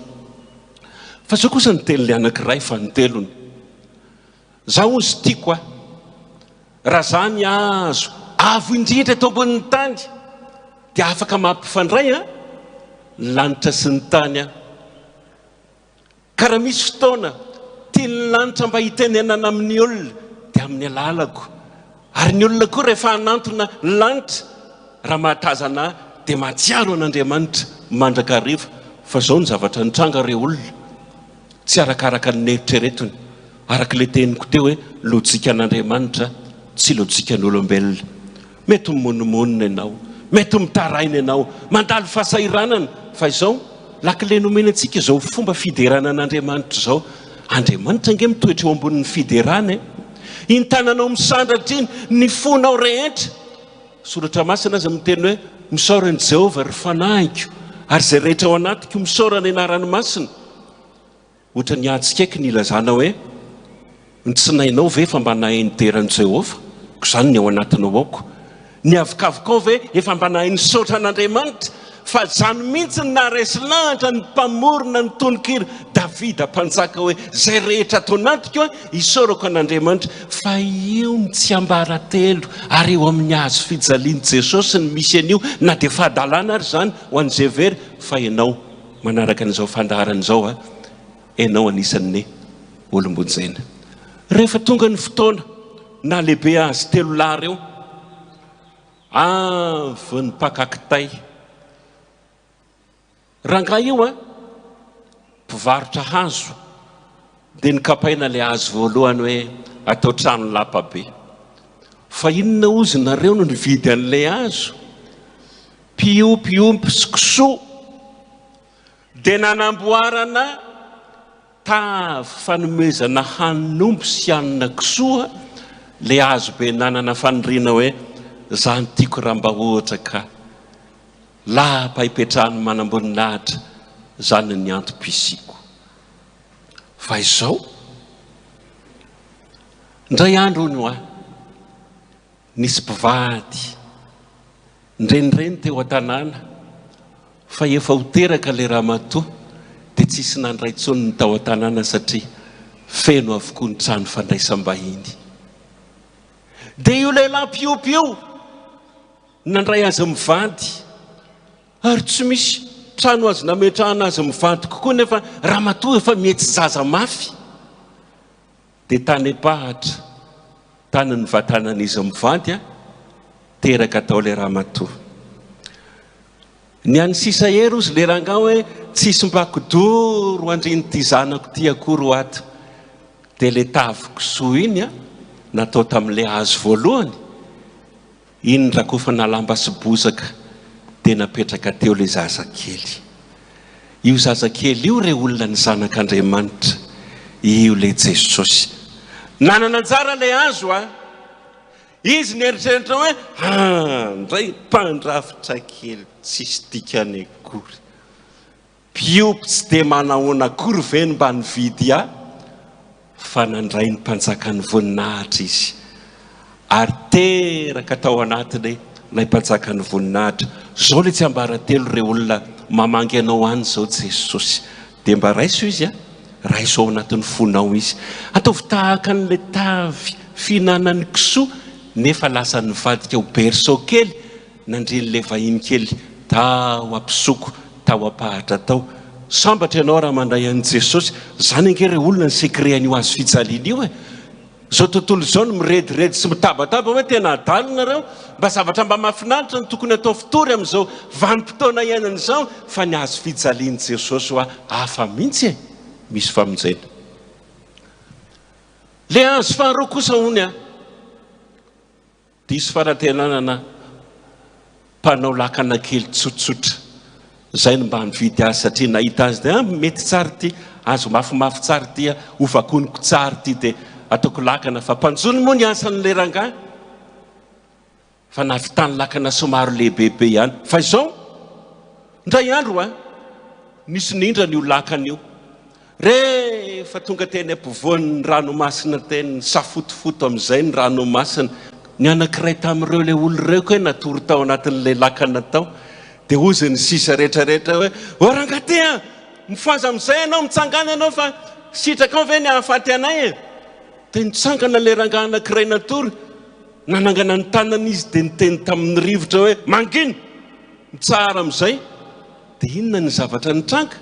Fa zao kosa ny tenin'le anankiray fa ny telony, za ozy tiako raha zany azo avo indrindra eto ambonin'ny tany dia afaka mampifandray lanitra sy ny tany ka raha misy fotoana tia ny lanitra mba hitenenana amin'ny olona dia amin'ny alalako, ary ny olona koa rehefa hanantona ny lanitra raha mahatazana dia mahatsiaro an'Andriamanitra mandrakariva. Fa zao ny zavatra nitranga reo olona, tsy arakaraka ny eritreretony, araka le teniko teo hoe lojika an'Andriamanitra tsy lojika n'olombelona. Mety mimonomonina ianao, mety mitaraina ianao, mandalo fahasahiranana, fa izao lakile nomena antsika zao fomba fiderana an'Andriamanitra zao. Andriamanitra nge mitoetra eo ambonin'ny fiderana, iny tananao misandratra iny, ny fonao rehetra. Soratra masina aza miteny hoe misaorany Jehovah ry fanahiko, ary zay rehetra ao anatiko misaorany anarany masina. Ohatra ny atsikaiky ny ilazana hoe ny tsinainao ve efa mba nahay ny teran'i Jehovah, ko zany ny ao anatinao aoko. Ny avokavokao ve efa mba nahay ny saotra an'Andriamanitra, fa zany mihitsy ny naharesy lahatra ny mpamorona ny tononkira Davida mpanjaka hoe zay rehetra ato anatiko isaorako an'Andriamanitra. Fa io ny tsy ambaratelo ary eo amin'ny azo fijaliany Jesosy ny misy an'io, na dia fahadalana ary zany ho an'izay very. Fa ianao manaraka an'izao fandaharan'izao ianao anisan'ny olombonjaina. Rehefa tonga ny fotoana na lehibe azy telo lahy reo avy ny mpakakitay, rangahy io mpivarotra hazo, dia nikapaina le hazo voalohany hoe atao trano lapa be. Fa inona ozy nareo no nividy an'le hazo? Piopiompy sy kisoa, dia nanamboarana tavy fanomezana hanomby sy hanina kisoa le hazo be nanana faniriana hoe zany tiako raha mba ohatra ka lapa hipetrahany manamboninahitra, zany ny antom-pisiko. Fa izao ndray andro no nisy mpivady ndrenireny teo an-tanàna, fa efa ho teraka le ramatoa dia tsisy nandray tsony ny tao an-tanàna satria feno avokoa ny trano fandraisam-bahiny. Dia io lehilahy piopio nandray azy mivady, ary tsy misy trano azy nametrahana azy mivady kokoa, nefa ramatoa efa mihetsy zaza mafy. Dia tany am-pahatra tany ny vatanan'izy mivady teraka tao le ramatoa. Ny any sisa hery ozy le rangahy hoe tsisy mbakodoro andriny ty zanako ty akory ho ato. Dia le tavy kisoa iny natao tamin'le hazo voalohany, iny rakofa nalamba sy bozaka dia napetraka teo le zazakely. Io zazakely io re olona ny zanak'Andriamanitra, io le Jesosy. Nanana anjara le hazo izy nieritreritra hoe ndray mpandrafitra kely tsisy dikany akory mpiopy tsy dia manahoana akory ve mba nividy aho fa nandray ny mpanjakany voninahitra izy ary teraka tao anatiny ilay mpanjakany voninahitra. Zao le tsy ambaratelo ireo olona mamangy anao any zao Jesosy dia mba raiso izy raiso ao anatin'ny fonao izy. Ataovy tahaka an'ilay tavy fihinanany kisoa nefa lasa nivadika ho berceau kely nandrin'ilay vahiny kely tao ampisoko tao ampahatra tao. Sambatra ianao raha mandray an'i Jesosy. Zany ange ireo olona ny sekrean'io azo fijaliana io zao tontolo zao no mirediredy sy mitabataba hoe tena adalo nareo mba zavatra mba mahafinaritra ny tokony atao fitory amin'izao vanim-potoana iainana izao fa ny azo fijalian'i Jesosy hoa hafa mihitsy misy famonjena. Le azo faharoa kosa hony diso farantenanana mpanao lakana kely tsotsotra zay no mba mividy azy satria nahita azy dia mety tsara ty azo mafimafy tsara ty ovakoniko tsara ty dia ataoko lakana fa mpanjony moa ny asan'le rangahy fa navitany lakana somaro lehibebe ihany. Fa izao ndray andro nisy nindra n'io lakana io rehefa tonga teny ampovoan'ny ranomasina teny safotofoto amin'izay ny ranomasina ny anankiray tamin'ireo le olona ireo koa natory tao anatin'le lakana tao dia ozy ny sisa rehetrarehetra hoe rangaty mifaza amin'izay ianao mitsangana ianao fa sitraka ao ve ny hahafaty anay dia nitsangana le rangahy anankiray natory nanangana ny tanana izy dia niteny tamin'ny rivotra hoe manginy mitsara amin'izay dia inona ny zavatra nitranga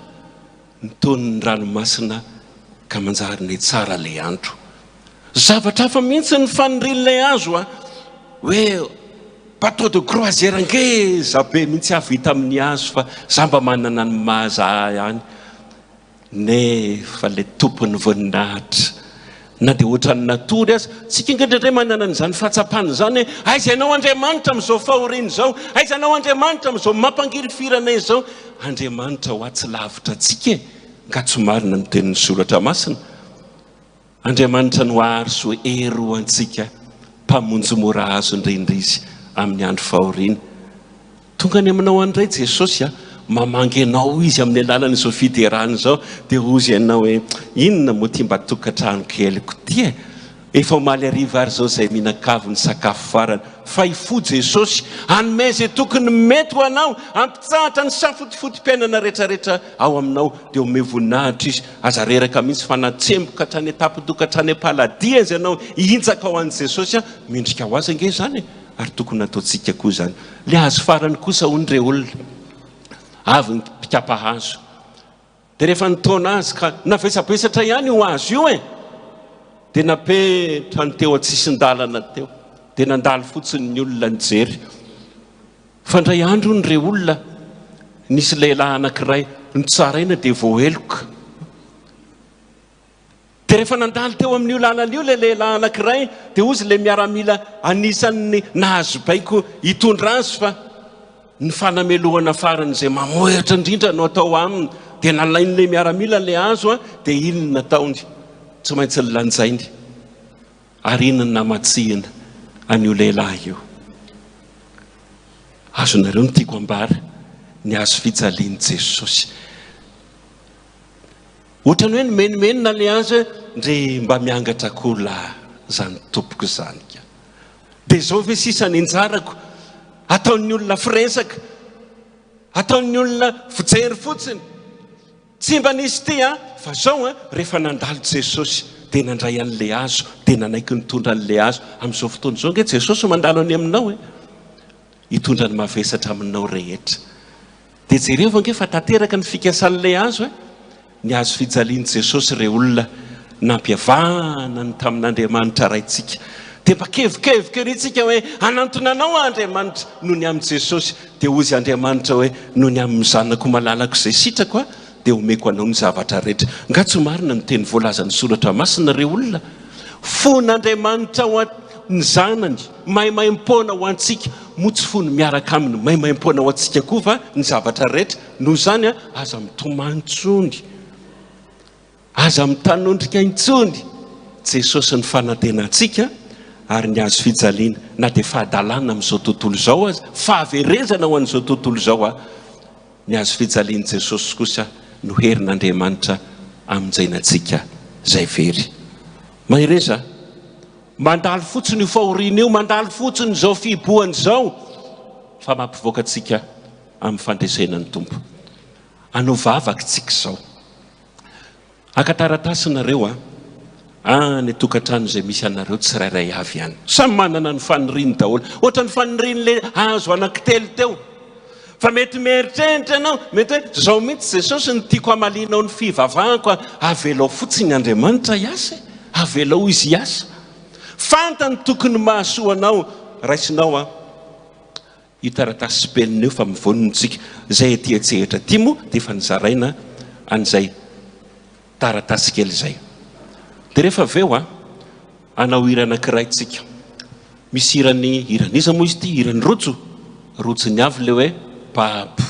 nitony ny ranomasina ka manjary ny tsara le andro. Zavatra hafa mihitsy ny fanirin'ilay azo hoe bateau de croisière ngeza be mihitsy avita amin'ny azo fa za mba manana ny mahaza ihany nefa le tompony voninahitra na dia ohatra ny natory azy tsika ingendrindray manana n'izany fahatsapana zany hoe aiza ianao Andriamanitra amin'izao fahoriana izao, aiza ianao Andriamanitra amin'izao mampangirifiranay izao. Andriamanitra ho atsy lavitra tsika nga tsy marina ny tenin'ny soratra masina. Andriamanitra no ary sy ho ero antsika mpamonjy mora azo indrindra izy amin'ny andro fahoriana. Tonga any aminao andray Jesosy mamangy anao izy amin'ny alalan'izao fiderana izao dia ozy ianao hoe inona moa ty mba tokantrano keliko ty efa omaly ariva ary zao zay mihinan-kavo ny sakafo farany fa ifo Jesosy hanome izay tokony mety ho anao ampitsahatra ny safotifotim-piainana rehetrarehetra ao aminao dia ome voninahitra izy aza reraka mihitsy fanatsemboka hatrany etampitoka hatrany am-paladia izy ianao hinjaka ao an'i Jesosy mendrika ho azy ange zany ary tokony ataontsika koa zany. Le azo farany kosa hono ireo olona avy ny mpikapahazo dia rehefa nitaona azy ka navesabesatra ihany ho azo io dia napetra ny teo an-tsisin-dalana teo dia nandalo fotsiny ny olona nijery. Fa ndray andro ny ireo olona nisy lehilahy anankiray nitsaraina dia voaheloka dia rehefa nandalo teo amin'io lalana io le lehilahy anankiray dia ozy le miaramila anisan'ny nahazo baiko hitondra azy fa ny fanamelohana farany izay mamohitra indrindra no atao aminy dia nalain'le miaramila le azo dia inona nataony tsy maintsy nilanjainy ary inona namatsihina an'io lehilahy io. Azonareo no tiako ambara ny azo fijalian'i Jesosy. Ohatrany hoe nomenomenona le azo ndre mba miangatra kola zany tompoko zany ka dia zao ve sisa ny anjarako ataon'ny olona firesaka ataon'ny olona fijery fotsiny tsy mba nisy ty fa zao rehefa nandalo Jesosy dia nandray an'le azo dia nanaiky nitondra an'le azo amin'izao fotoana izao nge Jesosy mandalo any aminao hitondra ny mavesatra aminao rehetra. Dia jereo va nge fa tanteraka ny fikasan'le azo ny azo fijalian'i Jesosy ireo olona nampiavana ny tamin'Andriamanitra raitsika dia mba kevikevika iritsika hoe anantonanao Andriamanitra noho ny amin'i Jesosy dia ozy Andriamanitra hoe noho ny amin'ny zanako malalako izay sitrako dia omeko anao ny zavatra rehetra. Nga tsy marina ny teny voalazan'ny soratra masina ireo olona fon'Andriamanitra ho ny zanany mahimaim-poana ho antsika moa tsy fony miaraka aminy mahimaim-poana ho antsika koa fa ny zavatra rehetra noho zany aza mitomany-tsony aza mitanondrika intsony Jesosy ny fanantenantsika ary ny azo fijaliana na dia fahadalana amin'izao tontolo izao azy fahaverezana ho an'izao tontolo izao a ny azo fijalian' Jesosy kosa no herin'Andriamanitra amin'jainantsika zay very mahereza mandalo fotsiny io fahoriana io mandalo fotsiny izao fiboany izao fa mampivoaka antsika amin'ny fandresenan'ny tompo anao vavaka tsika izao akataratasynareo ny tokantrano izay misy anareo tsirairay avy ihany samy manana ny faniriny daholo ohatra ny faniriny le azo anankitelo teo fa mety mieritreritra ianao mety hoe zao mihitsy Jesosy ny tiako hamalinao ny fivavahako avelao fotsiny Andriamanitra iasa avelao izy iasa fantany tokony mahasoanao raisinao io taratasy pelina io fa mivonontsika zay etiatsehatra ty moa dia efa nizaraina an'izay taratasy kely zay dia rehefa aveo anao hira anankiray tsika misy hirany hiraniza moa izy ty hirany rotsony avy le hoe babo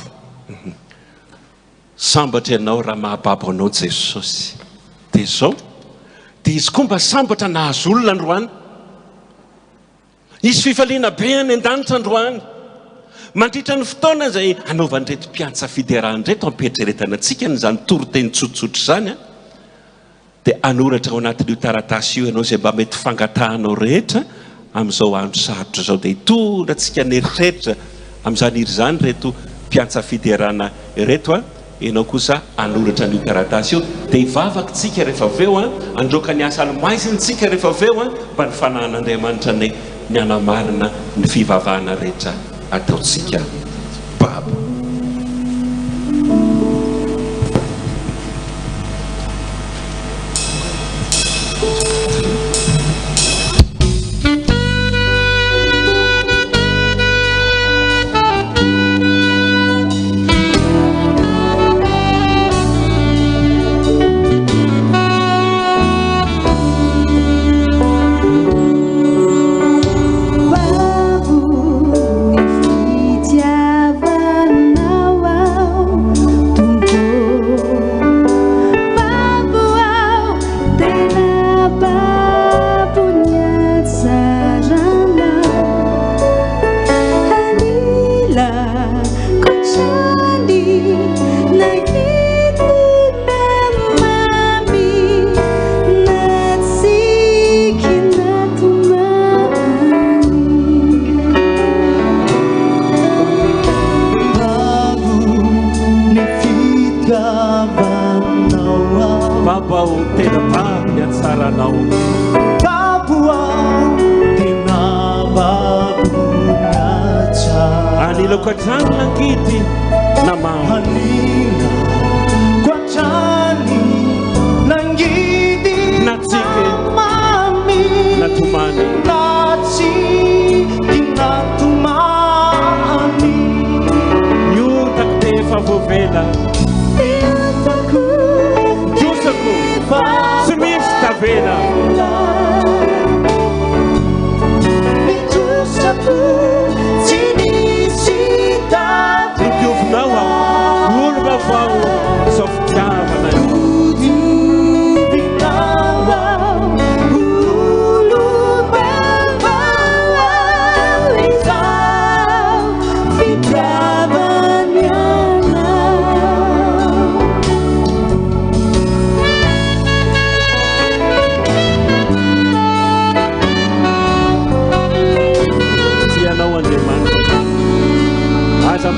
sambatra ianao raha mahababo anao Jesosy dia zao dia izy koa mba sambatra nahazo olona androany isy fifaliana be any an-danitra androany mandritra ny fotoana zay anaovan'reto mpiantsa fiderana reto ampietreretana antsika n'izany toroteny tsotsotry zany dia anoratra ao anatin'io taratasy io ianao zay mba mety fangatahanao rehetra amin'izao andro sarotra zao dia hitondra antsika neritreritra amin'izany iry zany reto mpiantsa fiderana reto ianao kosa anoratra n'io taratasy io dia hivavaka tsika rehefa aveo androka ny asa alomaizintsika rehefa aveo mba ny fanahin'Andriamanitra ny anamarina ny fivavahana rehetra ataontsika babo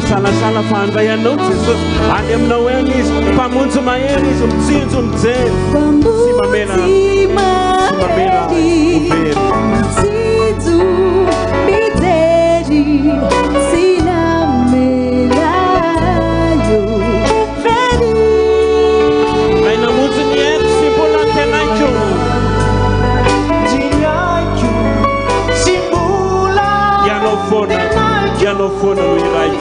salasala fandray anao Jesosy any aminao eny izy mpamonjy mahery izy mitsinjo mijery sy mamena obery mitsinjo mijery sy namena yo very ay namonjy ny hery sy mbola tenaiko Dinhaiko sy mbola ianao foana no iray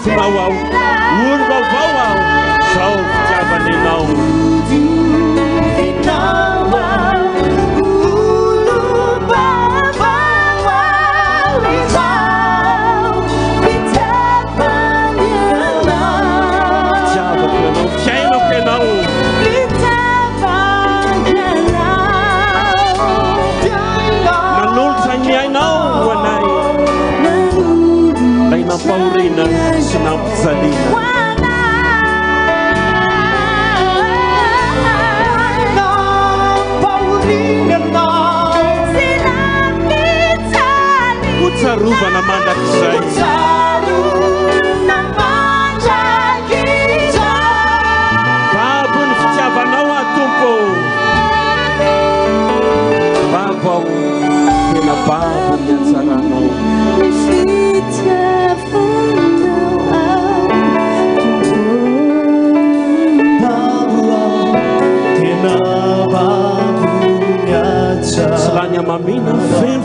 Now, would go, so,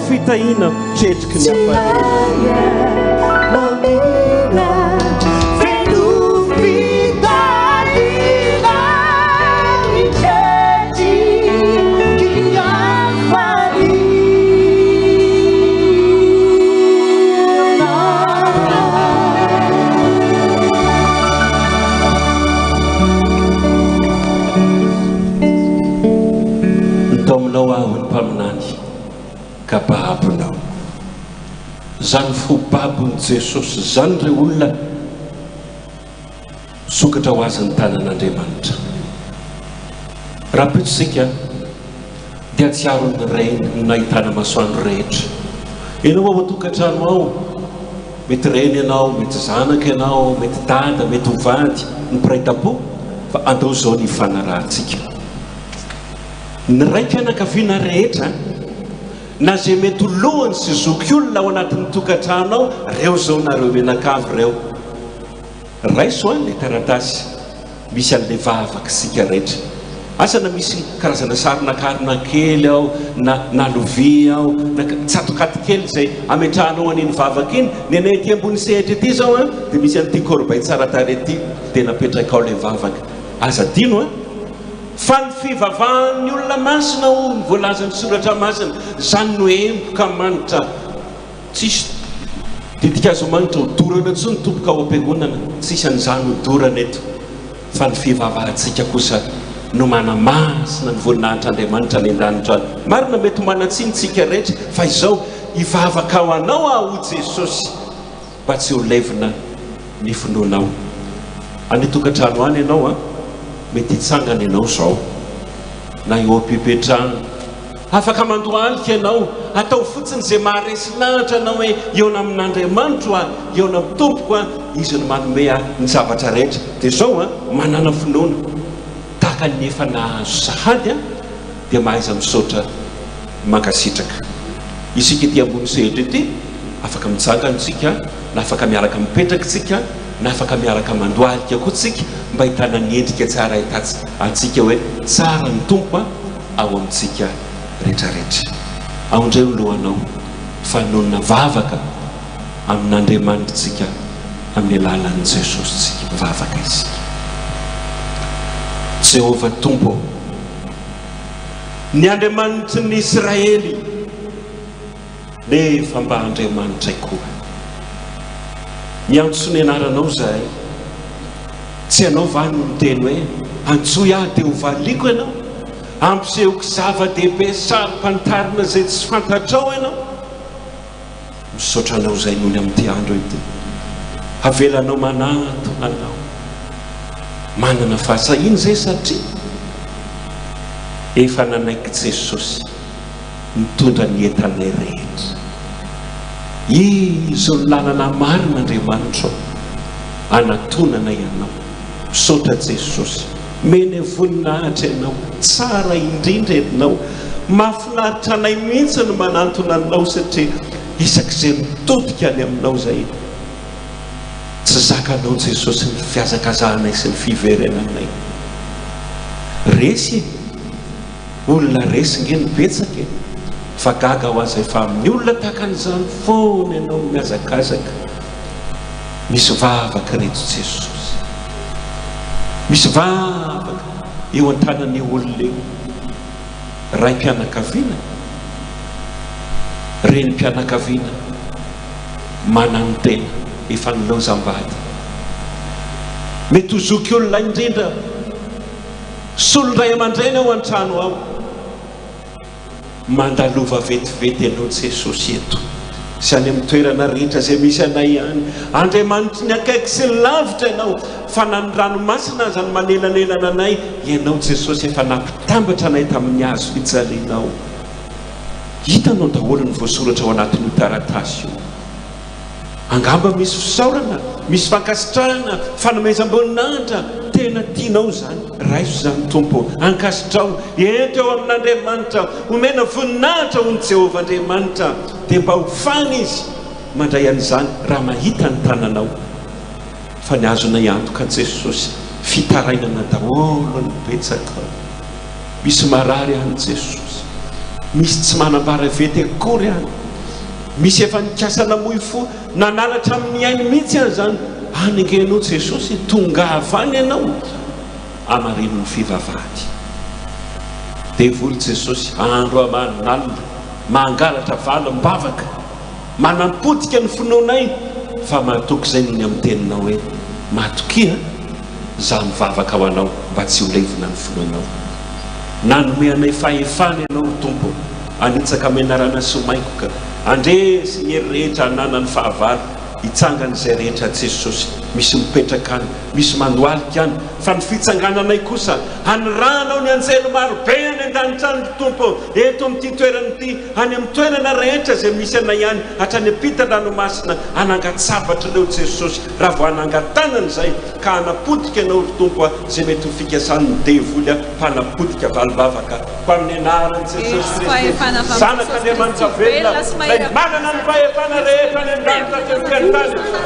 fitahina ketriky ny taominao aho ny mpaminany ka babonao zany fo babony Jesosy zany re olona sokatra ho azy ny tanan'Andriamanitra raha pitsika dia tsy aro ny reny nahitana masoandro rehetra ianao ao atokantrano ao mety reny ianao mety zanaka ianao mety dada mety hovady ny piraitapo fa andao zao ny fanarahantsika ny ray mpianakaviana rehetra na zay mety lohany sy zoky olona ao anatin'ny tokantrano ao reo zao nareo menakavy reo raiso le taratasy misy an'le vavaka sika rehetra asana misy karazana sarinakarina kely ao na lovia ao na tsatokaty kely zay ametrahanao an'iny vavaka iny ny anay ety ambony sehatra ety zao dia misy an'ity korbay tsara tary ety dia napetraka ao le vavaka aza dino fa ny fivavahan'ny olona masina o ny voalaza ny soratra masina zany no emboka manitra tsisy didika azo manitra hodorana tsy ny tomboka ao am-piangonana tsisy an'izany hodorana eto fa ny fivavahantsika kosa no manamasina ny voninahitran'Andriamanitra ny an-danitra any marina mety manatsinitsika rehetra fa izao hivavaka ao anao aho Jesosy mba tsy ho levina ny finoanao any tokantrano any ianao mety hitsangana ianao zao na eo ampipetrahana afaka mandohalika ianao atao fotsiny zay maharesy lahatra anao hoe eo na amin'Andriamanitra eo na amin'ny tompoko izy no manome ny zavatra rehetra dia zao manana finoana tahaka ny efa nahazo sahady dia mahaiza misaotra mankasitraka isika ety ambony sehatra ety afaka mitsanganytsika na afaka miaraka mipetraka tsika na afaka miaraka mandohalika koa tsika mba hitana ny endrika tsara hitatsy antsika hoe tsara ny tompo ao amintsika rehetrarehetra aondray olohanao fanonona vavaka amin'Andriamanitra amin'ny alalan'i Jesosy tsika vavaka izy Jehova tompo ny Andriamanitry ny Israely nefa mba Andriamanitra koa miantso ny anaranao zahay tsy ianao va no miteny hoe antsoy aho dia ho valiko ianao ampisehoko zava-dehibe sary mpantarina zay tsy fantatrao ianao misaotra anao zay noho ny amin'ity andro ity havelanao manatona anao manana fahasahina zay satria efa nanaiky Jesosy mitondra ny entanay rehetra izy ny lalana marin'Andriamanitra anatonana ianao misaotra Jesosy meny voninahitra ianao tsara indrindra ianao mahafinaritra anay mihitsy no manantona anao satria isak'izay mitodika any aminao zay tsy zakanao Jesosy ny fiazakazahanay sy ny fiverenanay resy olona resy nge ny betsaka fa gaga ho azy efa amin'ny olona tahaka an'izany foana ianao miazakazaka misy vavaka reto Jesosy misy vavaka eo an-tanan'ny olona eo ray mpianakaviana reny mpianakaviana manano tena efa nilozam-bady mety hozoky olona indrindra solondray aman-dreny ao an-trano ao mandalova vetivety ianao Jesosy eto sy any amin'ny toerana rehetra zay misy anay ihany Andriamanitra ny akaiky sy ny lavitra ianao fa na ny ranomasina aza ny manelanelana anay ianao Jesosy efa nampitambatra anay tamin'ny hazo fijalianao hitanao daholo ny voasoratra ao anatin'io taratasy io angamba misy fisaorana misy fankasitrahana fanomezam-boninahitra tena tianao zany raiso zany tompo ankasitrao eto eo amin'Andriamanitra omena voninahitra ho ny Jehova Andriamanitra dia mba hofana izy mandray an'izany raha mahita ny tananao fa ny azonay antoka Jesosy fitarainana daholo ny betsaka misy marary any Jesosy misy tsy manambara vety akory any misy efa nikasana moifo nanalatra amin'ny ainy mihitsy any zany anengenao Jesosy tonga avany ianao amarin'ny fivavahady devoly Jesosy andro aman'alina mangalatra valim-bavaka manampotika ny finoanay fa mahatoky izay nohony amin'ny teninao hoe matokia za mivavaka ho anao mba tsy ho levina ny finoanao nanome anay fahefana ianao tompo anitsaka amenarana somaiko ka andresy ny hery rehetra anana ny fahavalo hitsangana izay rehetra Jesosy misy mipetraka any misy mandoalika any fa ny fitsangananay kosa aniranao ny anjelo maro be any an-danitra any tompo eto amin'ity toerana ity any amin'ny toerana rehetra izay misy anay ihany hatrany ampita-dranomasina anangatsabatra ireo Jesosy raha vo anangatanana izay ka hanapotika ianao tompo izay mety ho fikasan'ny devoly mpanapotika valibavaka ho amin'ny anaran'i Jesosy Kristy zanak'Andriamanitra velona lay manana ny fahefana rehetra any an-danitra teoteny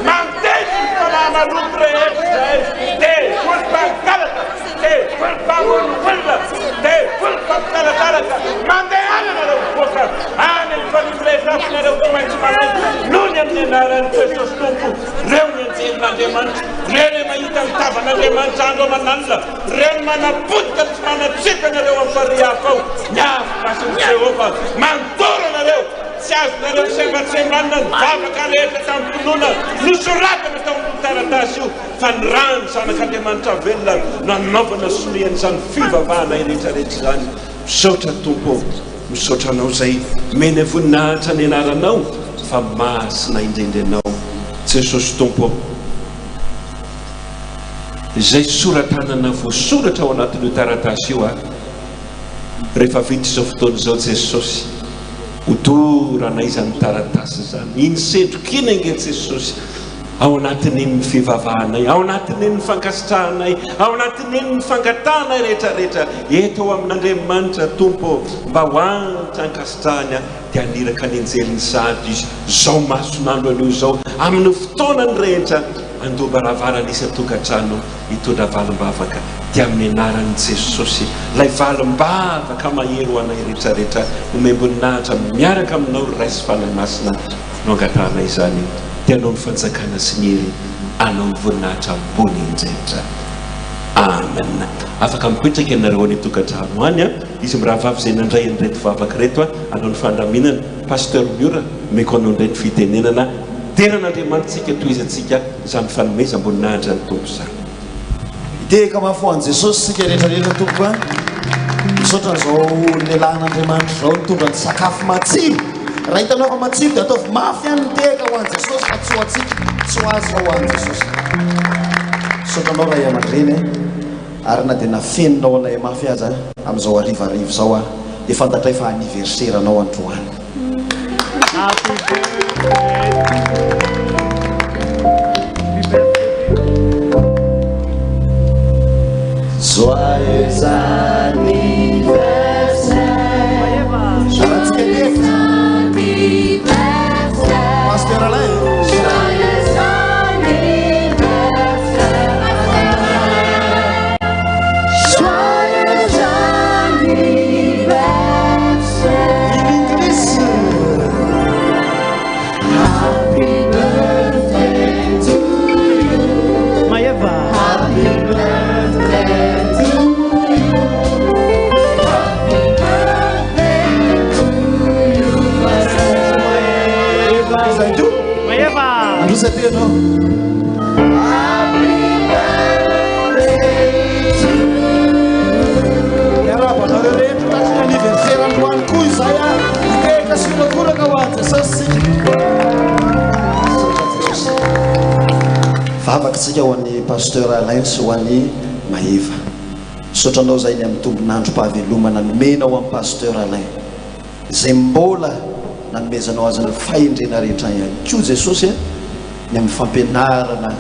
mandesy ny falana roto rehetra izay de volom-pangalatra de volom-pangolongolona de volom-pampitarataraka mandeha any anareo mivoaka any amin'ny fanimrehetrafinareo tomaitso manay nony amin'ny anaran'ny Jesosy tompo reo ny anjelin'Andriamanitra reo ny mahita ny tavan'Andriamanitra andro aman'alina reo ny manapotika tsy manatsika anareo amin'ny farihafa ao ny afo-masin'i Jehova mandoro anareo tsy azonareo sembatsembanina ny vavaka rehetra tamin'ny finoana nosoratana tao amin'ny taratasy io fa ny rano zanak'Andriamanitra velona nanaovana somehan'izany fivavahana rehetrarehetra izany misaotra tompo misaotra anao izay mena voninahitra ny anaranao fa masina indrindranao Jesosy tompo izay soratanana voasoratra ao anatin'io taratasy io rehefa vita izao fotoana izao Jesosy hodoranay izany taratasy zany iny sendrokina inge Jesosy ao anatin'iny ny fivavahanay ao anatin'iny ny fankasitrahanay ao anatin'iny ny fangatanay rehetrarehetra eto ao amin'Andriamanitra tompo mba hoanitra ankasitrahany dia aniraka ny anjeliny sady izy zao masonandro an'io zao amin'ny fotoanany rehetra andobaravarana isy atokantrano hitondra valim-bavaka dia amin'ny anaran'i Jesosy lay valim-bavaka mahery ho anay rehetrarehetra omemboninahitra miaraka aminao raisy fanahy masina no angatanay izany dia anao ny fanjakana sy ny hery anao ny voninahitra ambony indrindra amen afaka mipetraka ianareo any tokantrano any izy mirahavavy izay nandray an'ireto vavaka reto anao ny fandaminana pasteur miora meko anao indray ny fitenenana teran'Andriamanitsika toizantsika izany fanomezam-boninahitra ny tompo izany iteka mafoan Jesosy sika rehetrarehetra tompo misaotra zao lehilahin'Andriamanitra zao nitondra ny sakafo matsiro raha hitanao fa matsiro dia ataovy mafy any teka ho an'i Jesosy fa tsy ho atsika tsy ho azy fa ho an'i Jesosy misaotranao raha aman-dreny ary na dia nafeninao anay mafy aza amin'izao arivarivo zao dia fantatray fa anniversaire anao androany Joyeux anniversaire, joyeux anniversaire, Pasteur Alain. joyeux anniversaire, joyeux anniversaire, happy birthday to you, happy birthday. Você tem não? Era para dar dentro da aniversário no ano coisa aí que a sua cura cawata sassi. Vava que o ani pastor Alain o ani maiva. Sotranao zay ny amin'ny tombonandro pavelomana nomena ho amin'ny pasteur Alain. Zembola nanomezanao azy ny fahendrena rehetra ihany koa Jesosy ny amin'ny fampianarana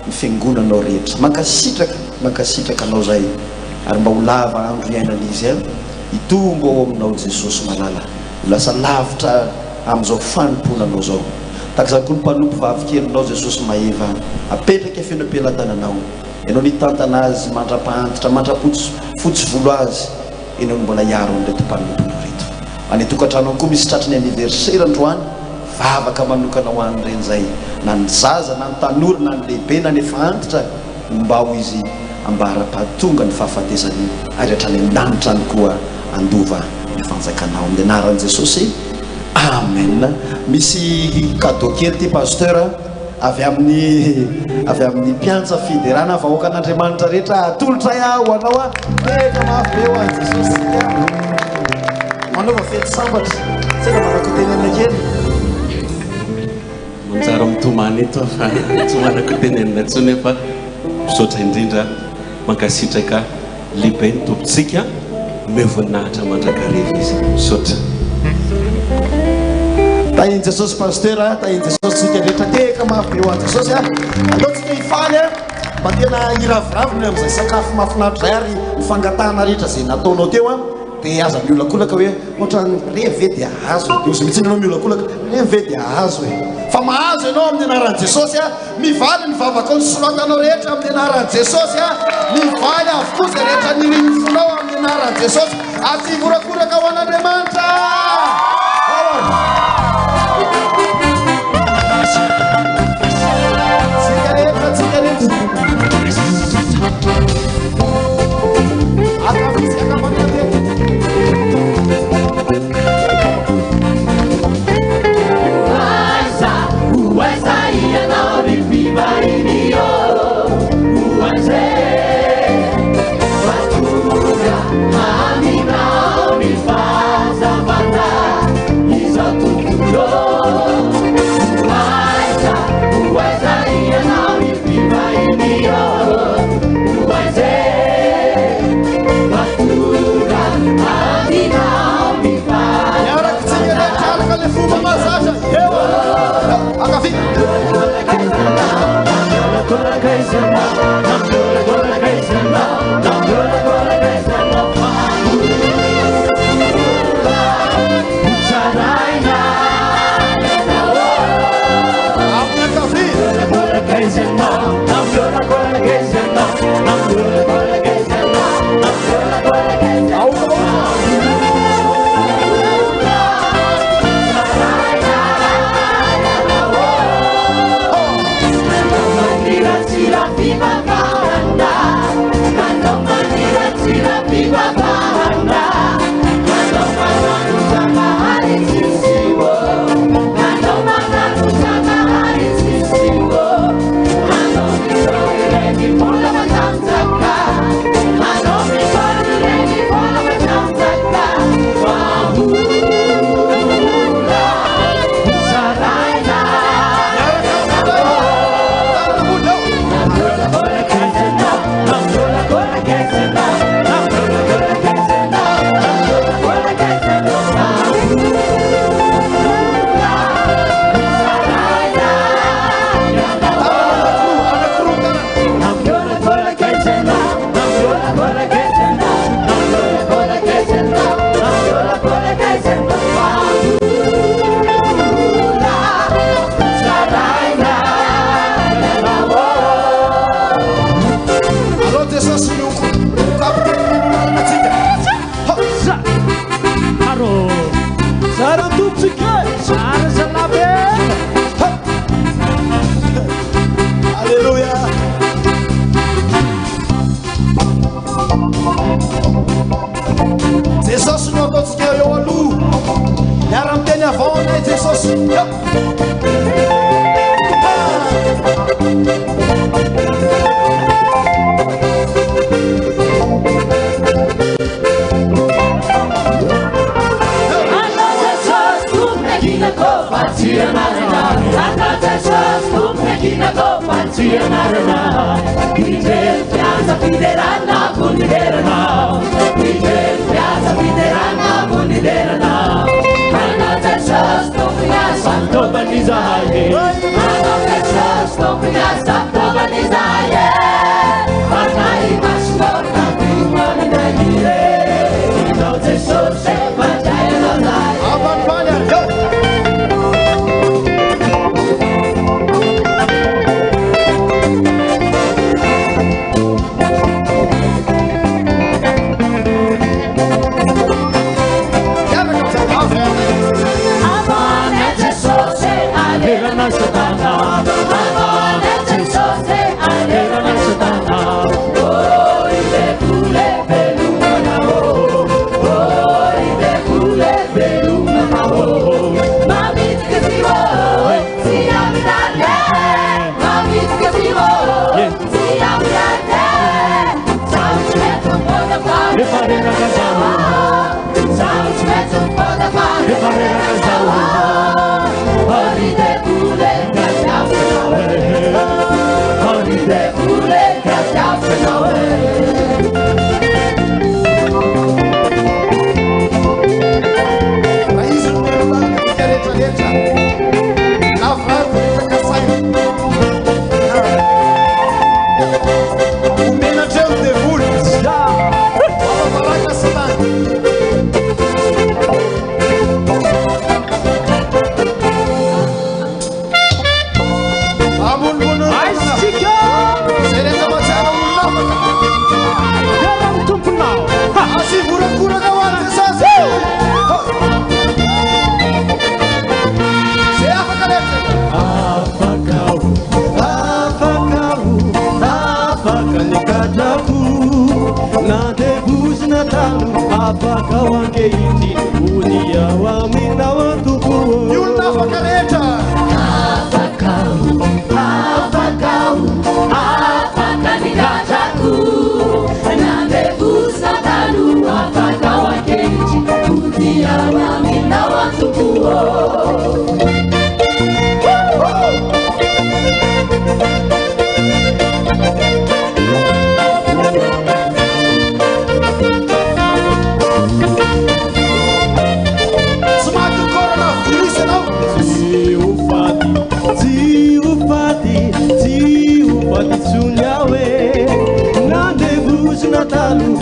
ny fiangonanao rehetra mankasitraka anao zay ary mba ho lava andro iainan'izy hitombo ao aminao Jesosy malala lasa lavitra amin'izao fanomponanao zao takizany koa ny mpanompo vavikelinao Jesosy maheva apetraka feno am-pelantananao ianao nitantana azy mandrapaantitra mandrafotsy volo azy ianao mbola hiaro an'reto mpanompo reto any tokantrano koa misy tratrany anniversaire androany mivavaka manokana ho an'ireny zay na ny zaza na ny tanora na ny lehibe na ny efa antitra mba ho izy ambara-pahatonga ny fahafatesany ary hatrany an-danitra any koa andova ny fanjakanao amin'ny anaran'i Jesosy. Amen. Misy cadeau kely ty pasteur avy amin'ny Mpiantsa fiderana vahoaka an'Andriamanitra rehetra atolotra iaho anao a rehetra mafy be ho an'i Jesosy manaova fety sambatra tsy na manako tenenina kely manjara mitomany eto fa tsy manako tenenina tsony fa misaotra indrindra mankasitraka lehibe ny tompontsika mevonahitra mandrakariva izy misaotra. Tahin Jesosy pasteur, tahin Jesosy sika rehetra teka mafy be ho an'i Jesosy a. Ataontsika hifaly a mba tena iraviravina amin'izay sakafo mahafinaritra zay ary mifangatahana rehetra zay nataonao teo a dia aza miolakolaka hoe ohatra reve dia azo osy mitsiny anao miolakolaka reve dia azo hoe fa mahazo ianao amin'ny anaran'i Jesosy a mivaly ny vavaka ny soloatanao rehetra amin'ny anaran'i Jesosy a mivaly avokoa zay rehetra nirifonao amin'ny anaran'i Jesosy aty vorakoraka ho an'Andriamanitra. Mpiantsa fiderana bundiderana Mpiantsa fiderana bundiderana Mana Texas topnya santo banizaye Mana Texas topnya santo banizaye Mana imaslo tapi mana dahire Ino Jesus se percaya nazai Abang banyak yo Abang Jesus se afaka nikataku na debus na tanu afaka wangeiti unia wa mina watuku yulna fakaleta afaka nikataku na debus na tanu afaka wangeiti unia wa mina watuku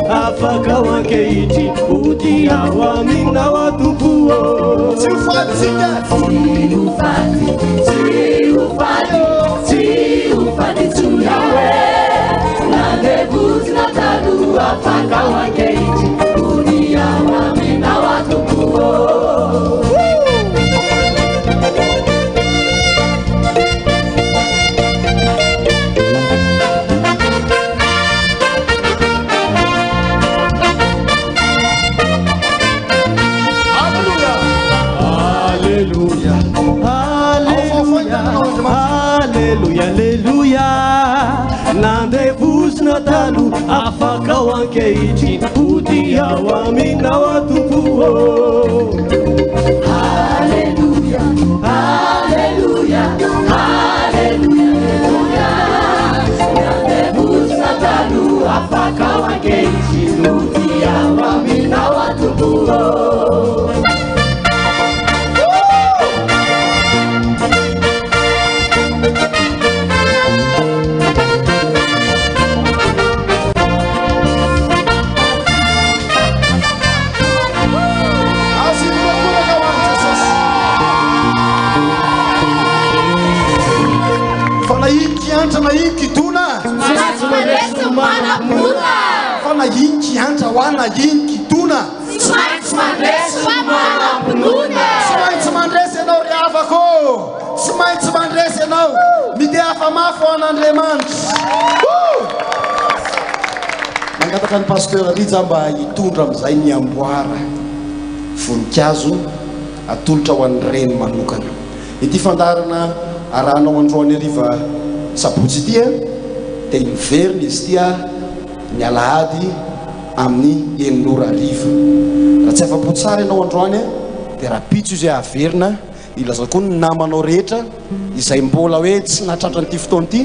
afaka wangeiti utia wa mina watuku siufati tunawe na debus na tanu afaka wangeiti utia wa mina watuku Hallelujah, nande bus na talu afaka wangeiti utia wa mina watuku Hallelujah, hallelujah, hallelujah. Nande bus na talu afaka wangeiti utia wa mina watuku na inki tuna fana yinki anta wana yinki tuna Smaits mandrese no riavako Smaits mandrese no midiafa mafo anandremanitra mangataka ny pasteur Rija mba hitondra amizay ny amboara voninkazo atolotra ho an'ny reny manokana ity fandarana arahanao androany ariva sabotsy ity dia miverina izy tia ny alahady amin'ny 900 ariva raha tsy afa-po tsara ianao androany dia raha pitso izy averina ilaza koa ny namanao rehetra izay mbola hoe tsy nahatratra n'ity fotoana ity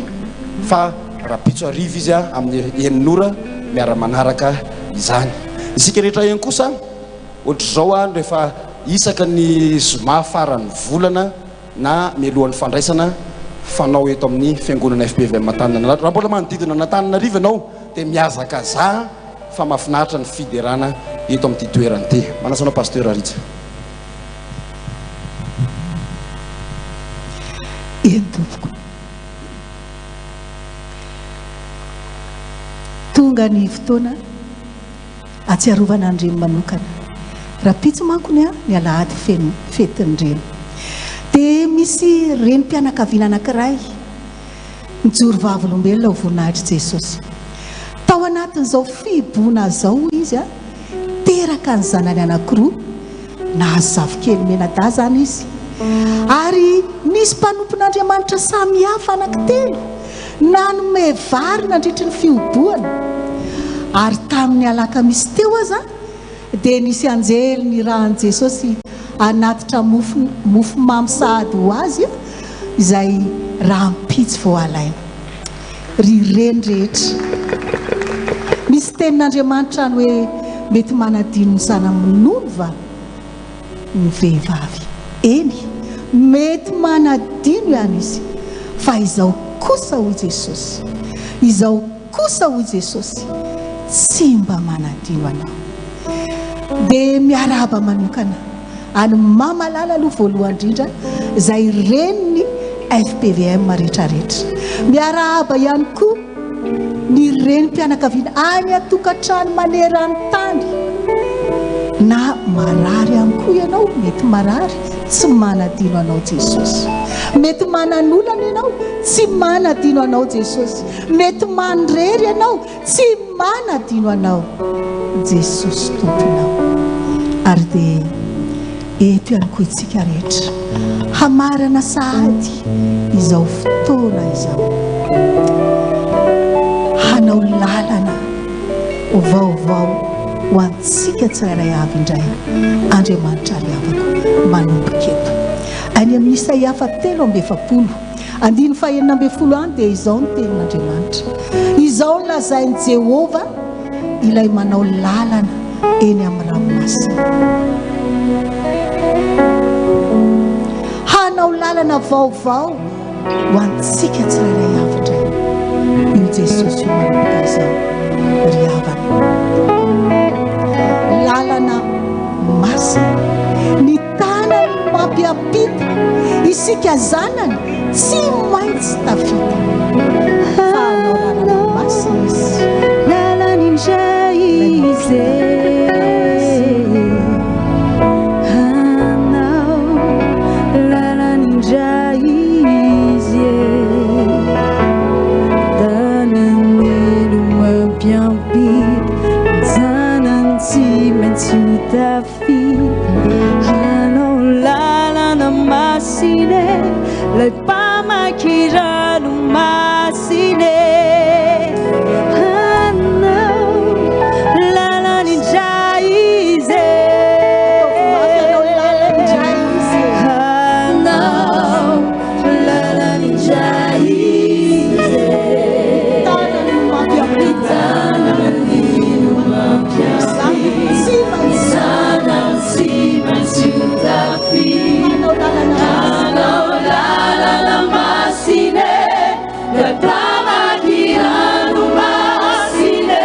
fa raha pitso ariva izy amin'ny 900 miara-manaraka izany isika rehetra ihany kosa ohatr'izao rehefa isaka ny zoma farany volana na mialohan'ny fandraisana fanao eto amin'ny fiangonana FPVM Matanana raha mbola manodidina n'Antananarivo ianao dia miazaka za fa mahafinaritra ny fiderana eto amin'ity toerana ity manasanao pasteur Rija entompoko tonga ny fotoana atsiarovana andreny manokana raha pitso mankony ny alahady fetin'ireny dia misy renim-pianakaviana anankiray mijoro vavolombelona ho voninahitry Jesosy tao anatin'izao fiboana zao izy teraka ny zanany anankiroa nahazo zavikely menada zany izy ary nisy mpanompon'Andriamanitra samy hafa anankitelo nanome vary nandritry ny fioboana ary tamin'ny alakamisy teo aza dia nisy anjely ny rahan'i Jesosy anatitra mofo mamy sahady ho azy izay raha mpitsy vao alaina rireny rehetra misy tenin'Andriamanitra ny hoe mety manadino ny zana-monono va ny vehivavy eny mety manadino ihany izy fa izao kosa hoy Jesosy izao kosa hoy Jesosy tsy mba manadino anao dia miarahaba manokana any mamalala aloha voalohany indrindra izay reniny FPVM rehetrarehetra miarahaba ihany koa ny renim-pianakaviana any atokantrano manerany tany na marary ihany koa ianao mety marary tsy manadino anao Jesosy. Mety mananolana ianao, tsy manadino anao Jesosy. Mety mandrery ianao, tsy manadino anao Jesosy tomponao. Ary dia eto ihany koa itsika rehetra hamarana sahady izao fotoana izao, hanao lalana vaovao ho antsika tsirairay avy indray. Andriamanitra riavako manomboka eto any amin'ny Isaia 7:7 andiny 2:40 any dia izao ny tenin'Andriamanitra, izao ny lazain'i Jehova ilay manao lalana eny amin'ny ranomasina, hanao lalana vaovao ho antsika tsirairay avy indray. Io Jesosy manomboka izao ry havana, lalana masina, ny tanany mampiampita isika zanany tsy maintsy tafita. Hanao lalana masina izy, lalany indray izy, hanao lalany indray izy, tanany no mampiampita zanany tsy maintsy tafita. Hanao lalana masina, lay pamaky rano masina, hanao lalany indray izy, hanao lalany indray izy, tanany mampiampita zanany tsy maintsy tafita. Hanao lalana masina, lay pamaky rano masina.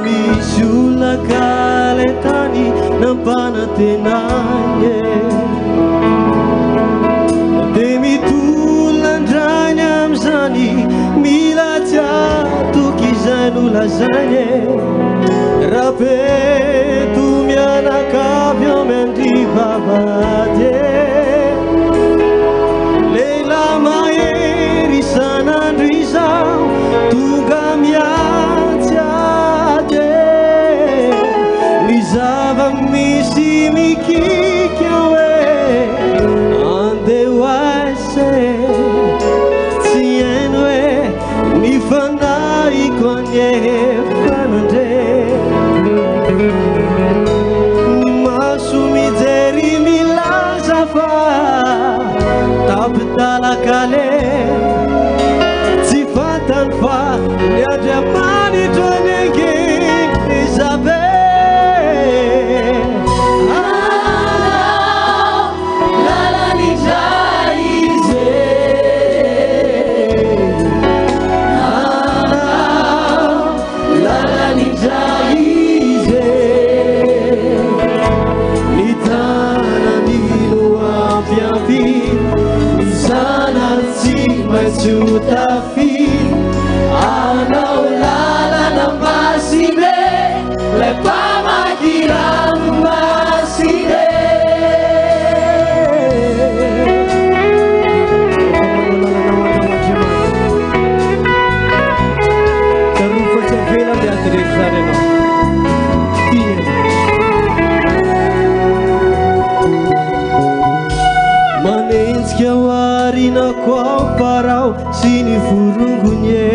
Misy olona kale tany nampanantenany, dia mitolona andrany amin'izany mila tsy atoky izay no lazainy. Rapeto mianakavy amy andrivavady, lehilahy mahery isan'andro izao tonga miatsy ady. Ny zava-misy mikika hoe andeha hoaise, tsy haino hoe ny fandahiko any efanandre. Ny maso mijery milaza fa tapitalakale, tsy fantany fa ny Andriamanitra anenge izabe. Tafi anao lalana masina, lay pamaky rano masina. Tarofatsy avela miady rehetra zany anao. Manenjika hoarina koa farao sy ny vorongony,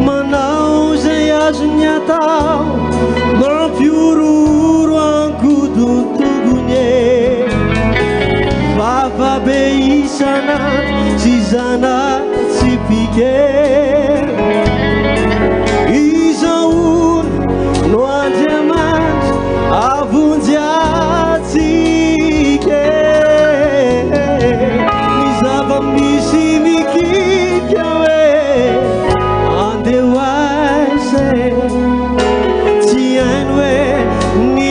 manao zay azony atao mampiororo ankodon-tongony. Vafabe isana sy zana tsy pike, izao no Andriamanitra avonjy atsika. Ny zava-misy mikika hoe andeha hoaise, tsy haino hoe ny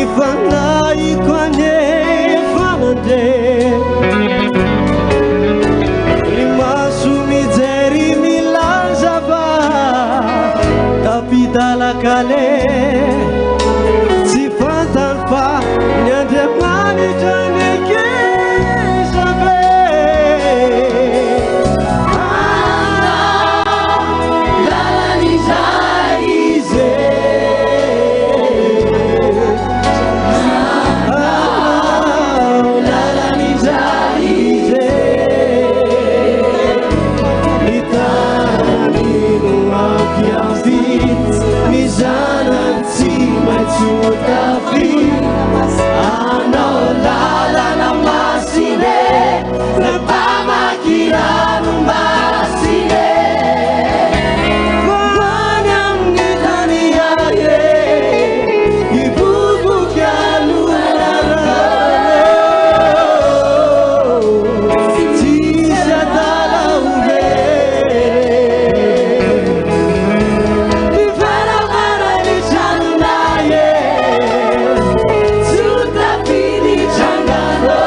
sotafi anao lalana masine napamakiano masine vany amin'ny tany aye ibubuky alunarana tsisy adala uhere mivaravara ny tranonaye sotafiny trangano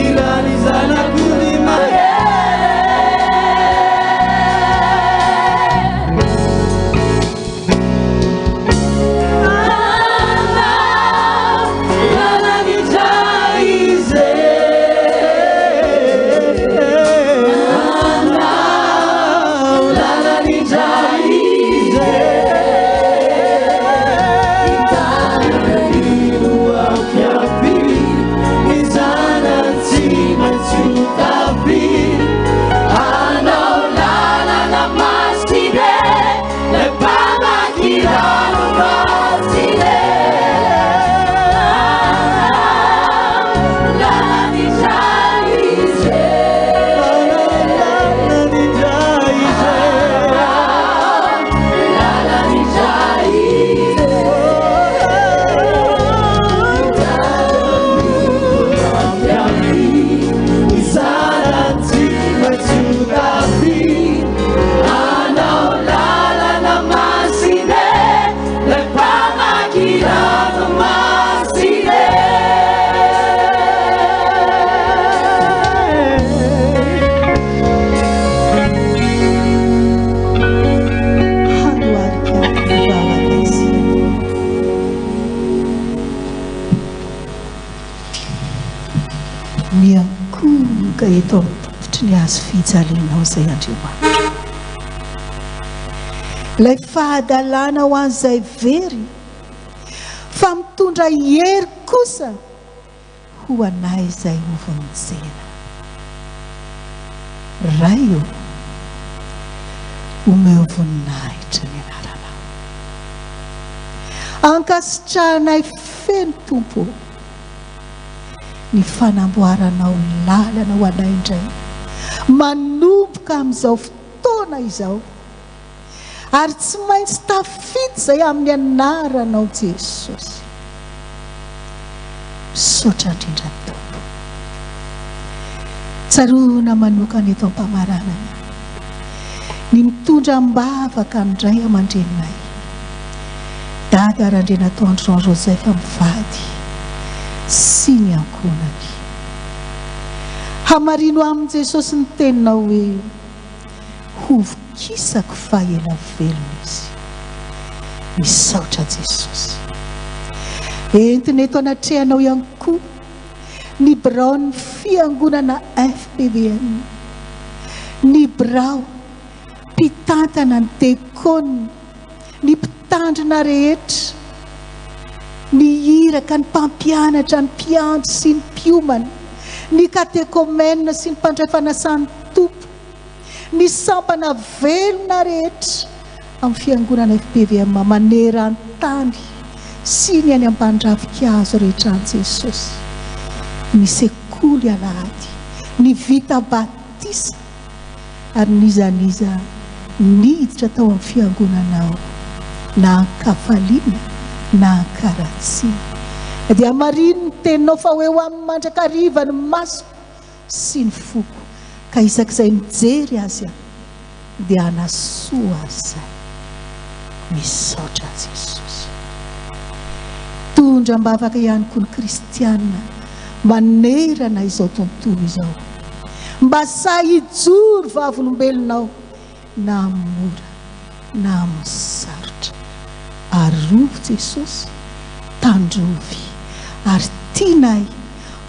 irany zanakony maye lalany jaize lalany jaize itananino ampiapi izanantsy maintsy tafi anao lalana masine lepamakiano masine lalany jaize lalany jaize lalany jaize izanantsy maintsy tafi anao lalana masine lepamakiano masine miankoka eto amin'ny topotry ny azo fijalianao izay Andriamanitra. Ilay fahadalana ho an'izay very fa mitondra hery kosa ho anay izay ovonjena. Ray io omeo voninahitra ny anaranao. Ankasitrahanay feno Tompo ny fanamboaranao lalana ho anay indray manomboka amin'izao fotoana izao ary tsy maintsy tafity izay amin'ny anaranao Jesosy. Misaotra indrindra Tompo. Tsaroana manokana eto am-pamaranana ny mitondra mbavaka indray aman-drenay Dada arandrena tao Andron Joseph mivady sy ny ankonany. Hamarino amin' Jesosy ny teninao hoe hovokisako fahaela velona izy. Misaotra Jesosy. Entiny eto anatrehanao ihany koa ny birao ny fiangonana FPVM, ny birao mpitantana ny dekona, ny mpitandrina rehetra, ny iraka ny mpampianatra ny Mpiantsa sy ny mpiomana, ny katekomena sy ny mpandray-fanasany Tompo, ny sampana velona rehetra amin'ny fiangonana FPVM maneran-tany sy ny any am-pandrafikazo rehetra an' Jesosy, ny sekoly alahady, ny vita batisa ary nizaniza niditra tao amin'ny fiangonanao na ankafaliana na ankaratsiana. Dia marino ny teninao fa hoe ho amin'ny mandrakariva ny maso sy ny foko ka isak'izay mijery azy dia hanasoa azy. Misaotra Jesosy. Tondra mbavaka ihany koa ny kristianina manerana izao tontolo izao mba sahijoro vavolombelonao na mora na misarotra. Arovo Jesosy, tandrovy ary tianay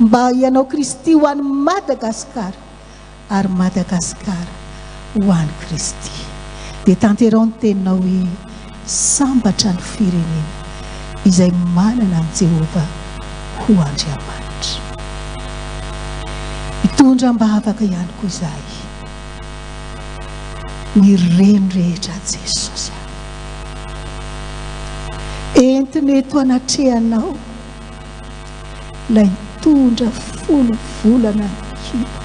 mba ianao Kristy ho an'ny Madagasikara ary Madagasikara ho an'ny Kristy. Dia tanterao ny teninao hoe sambatra ny firenena izay manana an' Jehova ho Andriamanitra. Mitondra mbavaka ihany koa izahay ny reny rehetra Jesosy. entiny eto anatrehanao ilay mitondra 10 volana kibo,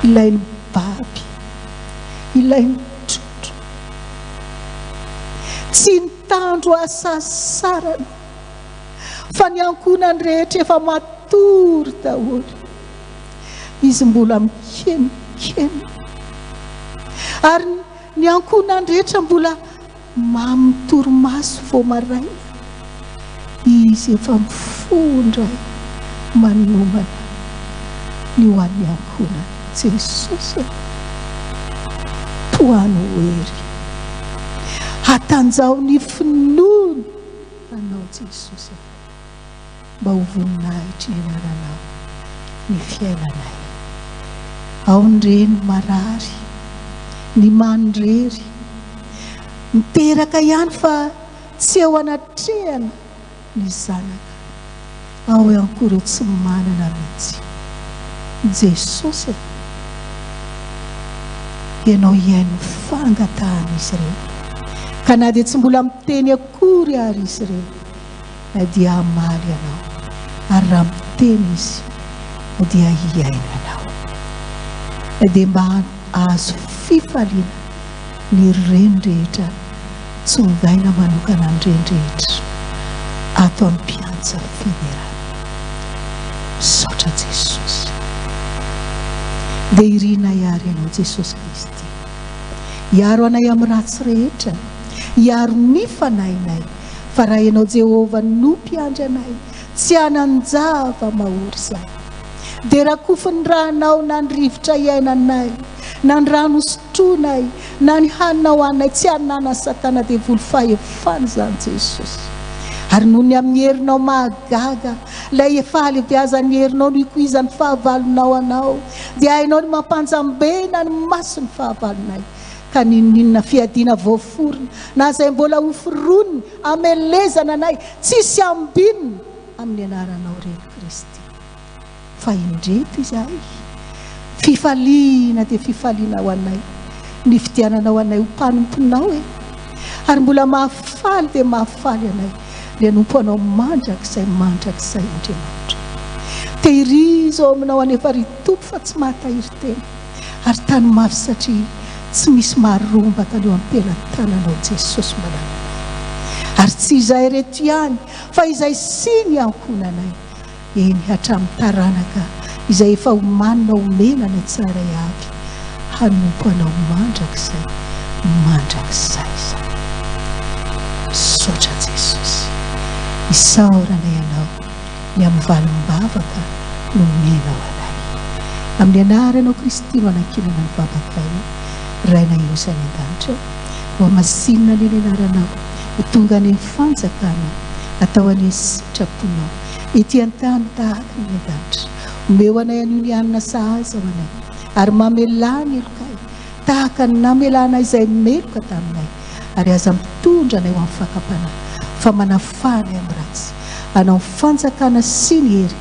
ilay mibaby, ilay mitrotro, tsy nitandro asasarana fa ny ankonany rehetra efa matory daholo, izy mbola mikenikeny, ary ny ankonany rehetra mbola mamtoromaso vao maraina, izy efa mifondra manomana ny ho an'ny ankonany. Jesosy toano hery hatanjao ny finoana anao Jesosy, mba ho voninahitra ny anaranao ny fiainanay, ao nyreny marary, ny mandrery miteraka ihany fa tsy eo anatrehana ny zanaka, ao ihany koa ireo tsy manana mihitsy. Jesosy ianao iaino fangatahana izy ireo, ka na dia tsy mbola miteny akory ary izy ireo, na dia amaly ianao, ary raha miteny izy na dia iaino ianao, na dia mba azo fifaliana ny renrehetra tsy mivaina manokana ny renrehetra ato amin'ny Mpiantsa fiderana. Misaotra Jesosy, dia irina iary ianao Jesosy Kristy, iaro anay amin'ny ratsy rehetra, iaro mifanainay, fa raha ianao Jehovah no mpiandry anay, tsy hananjava mahory izay, dia raha kofiny rahanao na ny rivotra iainanay, na ny rano sotroanay, na ny hanina hoanay, tsy hanana Satana dia volo fahefana izany Jesosy. Ary noho ny amin'ny herinao mahagaga, ilay fahalebiazan'ny herinao no ikoizan'ny fahavalonao anao, dia hainao ny mampanjambena ny masony fahavalonay, ka ninona fiadiana voaforona na izay mbola hoforoniny amelezana anay tsisy ambinina amin'ny anaranao reny Kristy. Fa indreto izahay fifaliana dia fifaliana ho anay, ny fidiananao anay ho mpanomponao ary mbola mahafaly dia mahafaly anay, dia nompo anao mandrakizay Andriamanitra. Tehirizo ao aminao anefa ry tompo fa tsy mahatahiry tena, ary tany mafy satria tsy misy maromba tany eo am-pelantananao Jesosy manana, ary tsy izay reto ihany fa izay siny ankonanay eny hatramin'ny taranaka izay efa homanina omenana tsara avy, hanompo anao mandrakizay izany. Misaotra Jesosy, isaorana ianao ny amin'ny valim-bavaka no menao anay, amin'ny anaranao Kristy no anakinana ny vavakay raina iosany an-danitra, ho amasinina ny anaranao ho tonga ny fanjakana atao any sitraponao ety an-tany tahaka ny an-danitra, omeo anay anio ny anina sahaza ho anay, ary mamelana elokay tahaka ny namelana izay meloka taminay, ary aza mitondra anay ho amin'ny fakapana, fa manafana amin'ny ratsy, anao fanjakana sy ny hery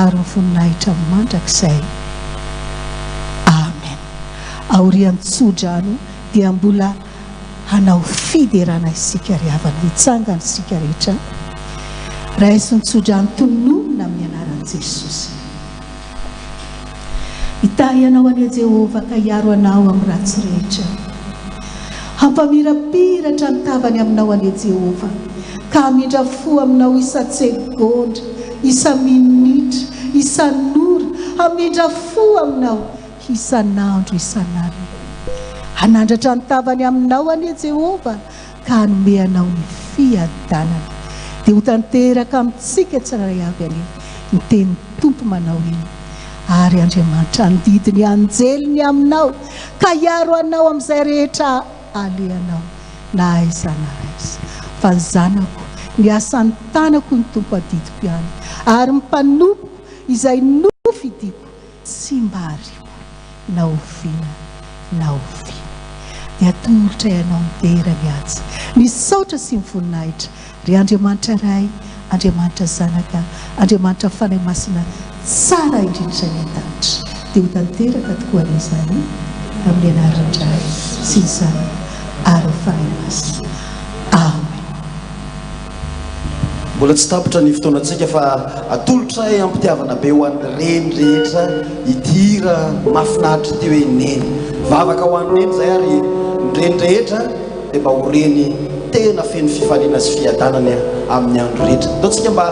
ary ny voninahitra mandrakizay. Amen. Aorian-tsodrano dia mbola hanao fiderana isika ry havana, hitsangana isika rehetra, raisy ny tsodrano tononona amin'ny anaran'i Jesosy. Hitahy anao any Jehovah ka hiaro anao amin'ny ratsy rehetra, hampamirapiratra ny tavany aminao any Jehovah, ka hamindra fo aminao isa-tsegondra, isa-minitra, isa-nora, hamindra fo aminao isan'andro isan'alina, hanandratra ny tavany aminao any Jehovah ka hanome anao ny fiadanana, dia ho tanteraka amintsika tsiraray avy any ny teny tompo manao iny, ary Andriamanitra andidiny anjeliny aminao ka hiaro anao amin'izay rehetra aleanao na aiza na aiza, fa ny zanako ny asan'ny tanako ny tompo adidiko ihany, ary mpanompo izay nofidiko tsy mba harivo na oviana na oviana. Dia atolotra ianao midera mihatsy, misaotra sy mivoninahitra ry Andriamanitra ray, Andriamanitra zanaka, Andriamanitra fanahy masina tsara indrindra ny an-danitra, dia ho tanteraka tokoa an'izany amin'ny anaran'ny Ray sy ny Zanaka ary ny fanahy masina. Amen. mbola tsy tapitra ny fotoanantsika fa atolotra ampitiavana be ho an'ny reny rehetra idira mafinaritra ty hoe neny vavaka ho an'ny neny zay ary nyreny rehetra dia mba ho reny tena feno fifaliana sy fiadanany amin'ny andro rehetra ataontsika mba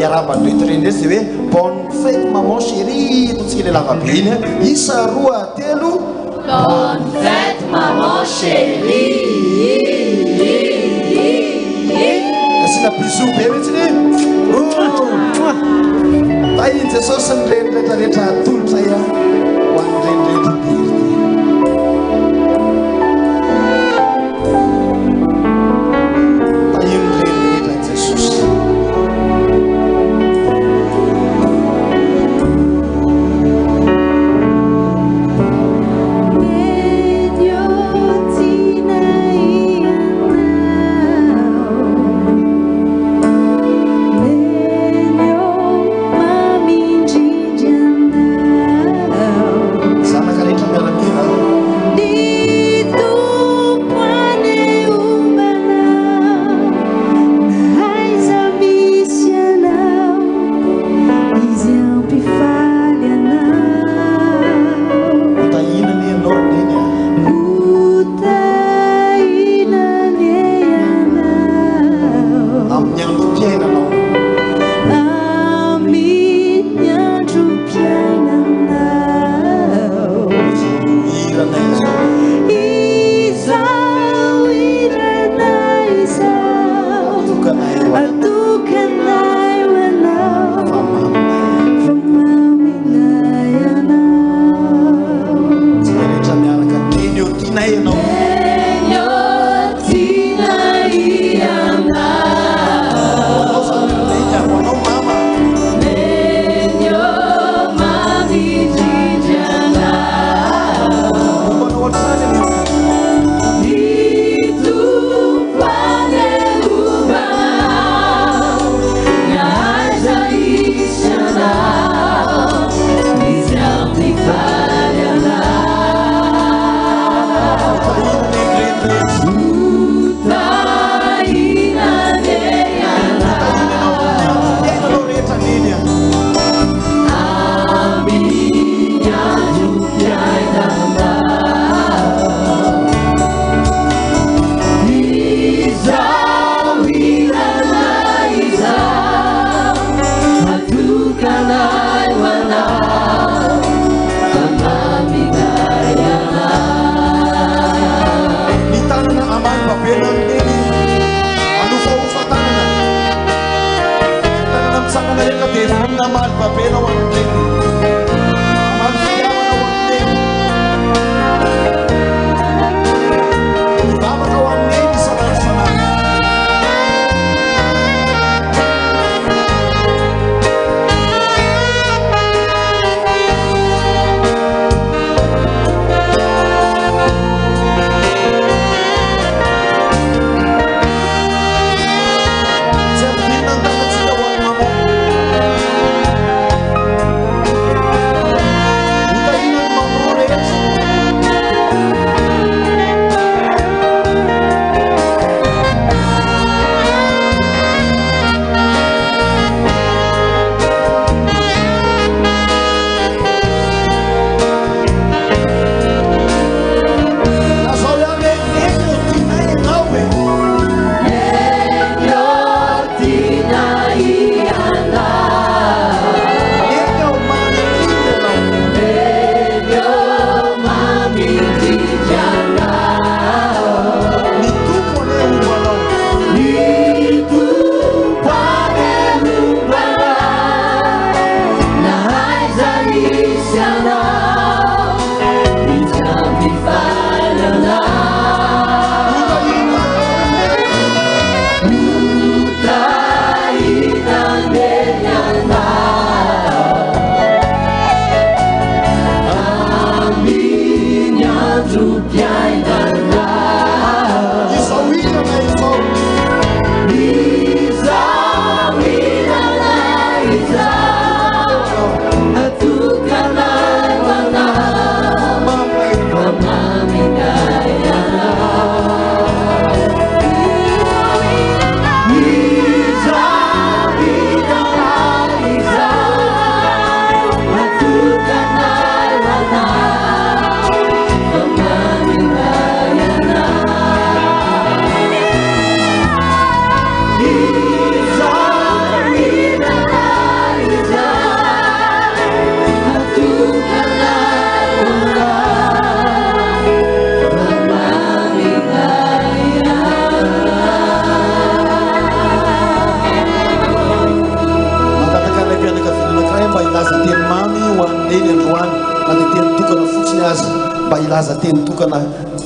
iarabany reto reny rehetra dia hoe bonne fête maman chérie ataontsika ilay lavabe iny isa roa telo bonne fête maman chérie asina bisou be mihitsy tahiny jesosy ny reny rehetrarehetra atolotra ho an'ny reny rehetra Atukanai na dia teny tokana fotsiny azy mba ilaza teny tokana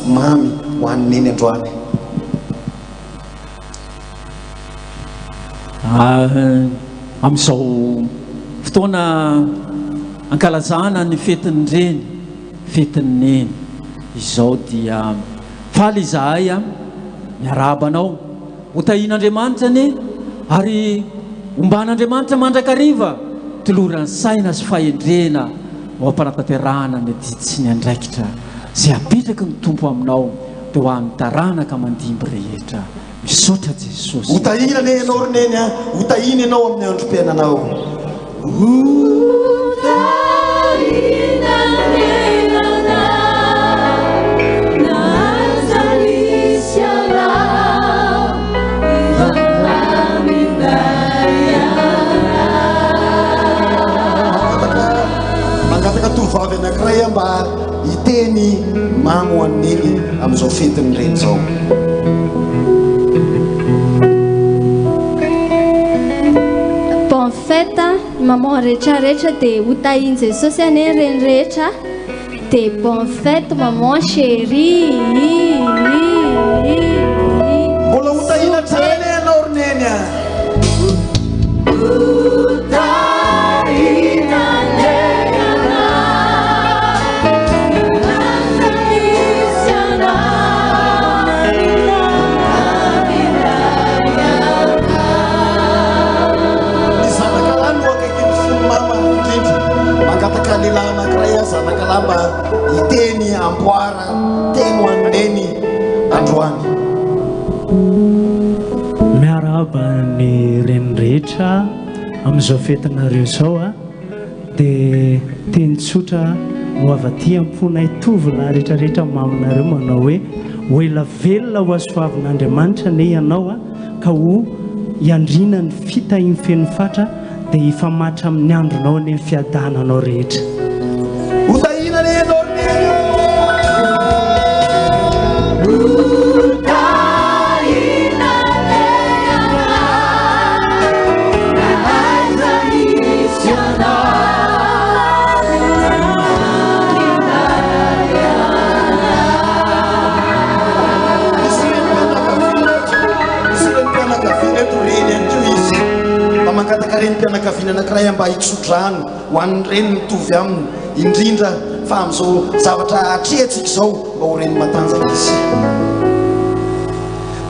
mamy ho an'ny neny androany. Amin'izao fotoana ankalazana ny fetiny reny, fetiny neny izao dia faly izahay miarabanao hotahin'Andriamanitra ny ary omban'Andriamanitra mandrakariva toloran'ny saina sy fahendrena ho ampanapataterahana ny adity sy ny andraikitra zay apetraky ny tompo aminao dia ho amin'ny taranaka mandimby rehetra. Misaotra Jesosy. Hotahina ne ianao roneny a, hotahina ianao amin'ny androm-piainanao. Mangataka tovavy anankiray mba hiteny mamy ho an'neny amin'izao fetiny ireny zao. Bonne fête, maman rehetrarehetra dia hotahiny Jesosy ane reny rehetra dia bonne fête maman chérie. Mbola hotahina tsara ne ianao roneny a. Lehilahy anankiray zanaka mba hiteny amboara teny ho an'neny androany. Miarahaba ny reny rehetra amin'izao fetinareo izao dia teny tsotra ho avy am-ponay tovolahy rehetrarehetra maminareo manao hoe ela velona ho asoavin'Andriamanitra ne ianao ka ho iandrina ny fitahiny feno fatra dia hifamatra amin'ny andronao ny fiadananao rehetra. Hotahina ne ianao roneny. Mangataka reny mpianakaviana anankiray mba hitsodrano ho an'ireny mitovy aminy indrindra fa amin'izao zavatra atrehatsika izao mba ho reny matanjaka izy.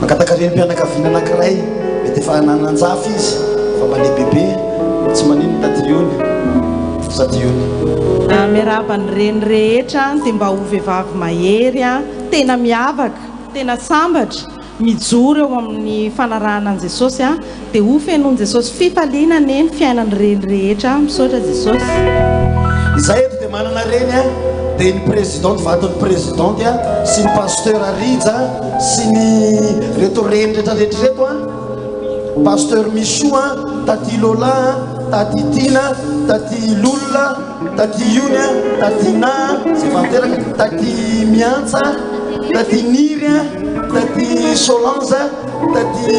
Mangataka reny mpianakaviana anankiray mety efa nananjafy izy fa mba lehibebe tsy manino tadiony sadiony. Miarahaba ny reny rehetra dia mba ho vehivavy mahery tena miavaka, tena sambatra mijoro eo amin'ny fanarahana an'i Jesosy dia ho fenoan'i Jesosy fifaliana neny fiainany reny rehetra. Misaotra Jesosy. Izahay eto dia manana reny dia ny présidente vaton'ny présidente sy ny pasteur Arija sy ny reto reny rehetrarehetra reto pasteur Michou tati Lola tati Tina tati Lula tati Yunia tati Na zay fanteraka tati Mpiantsa tati Niry tati Solange tati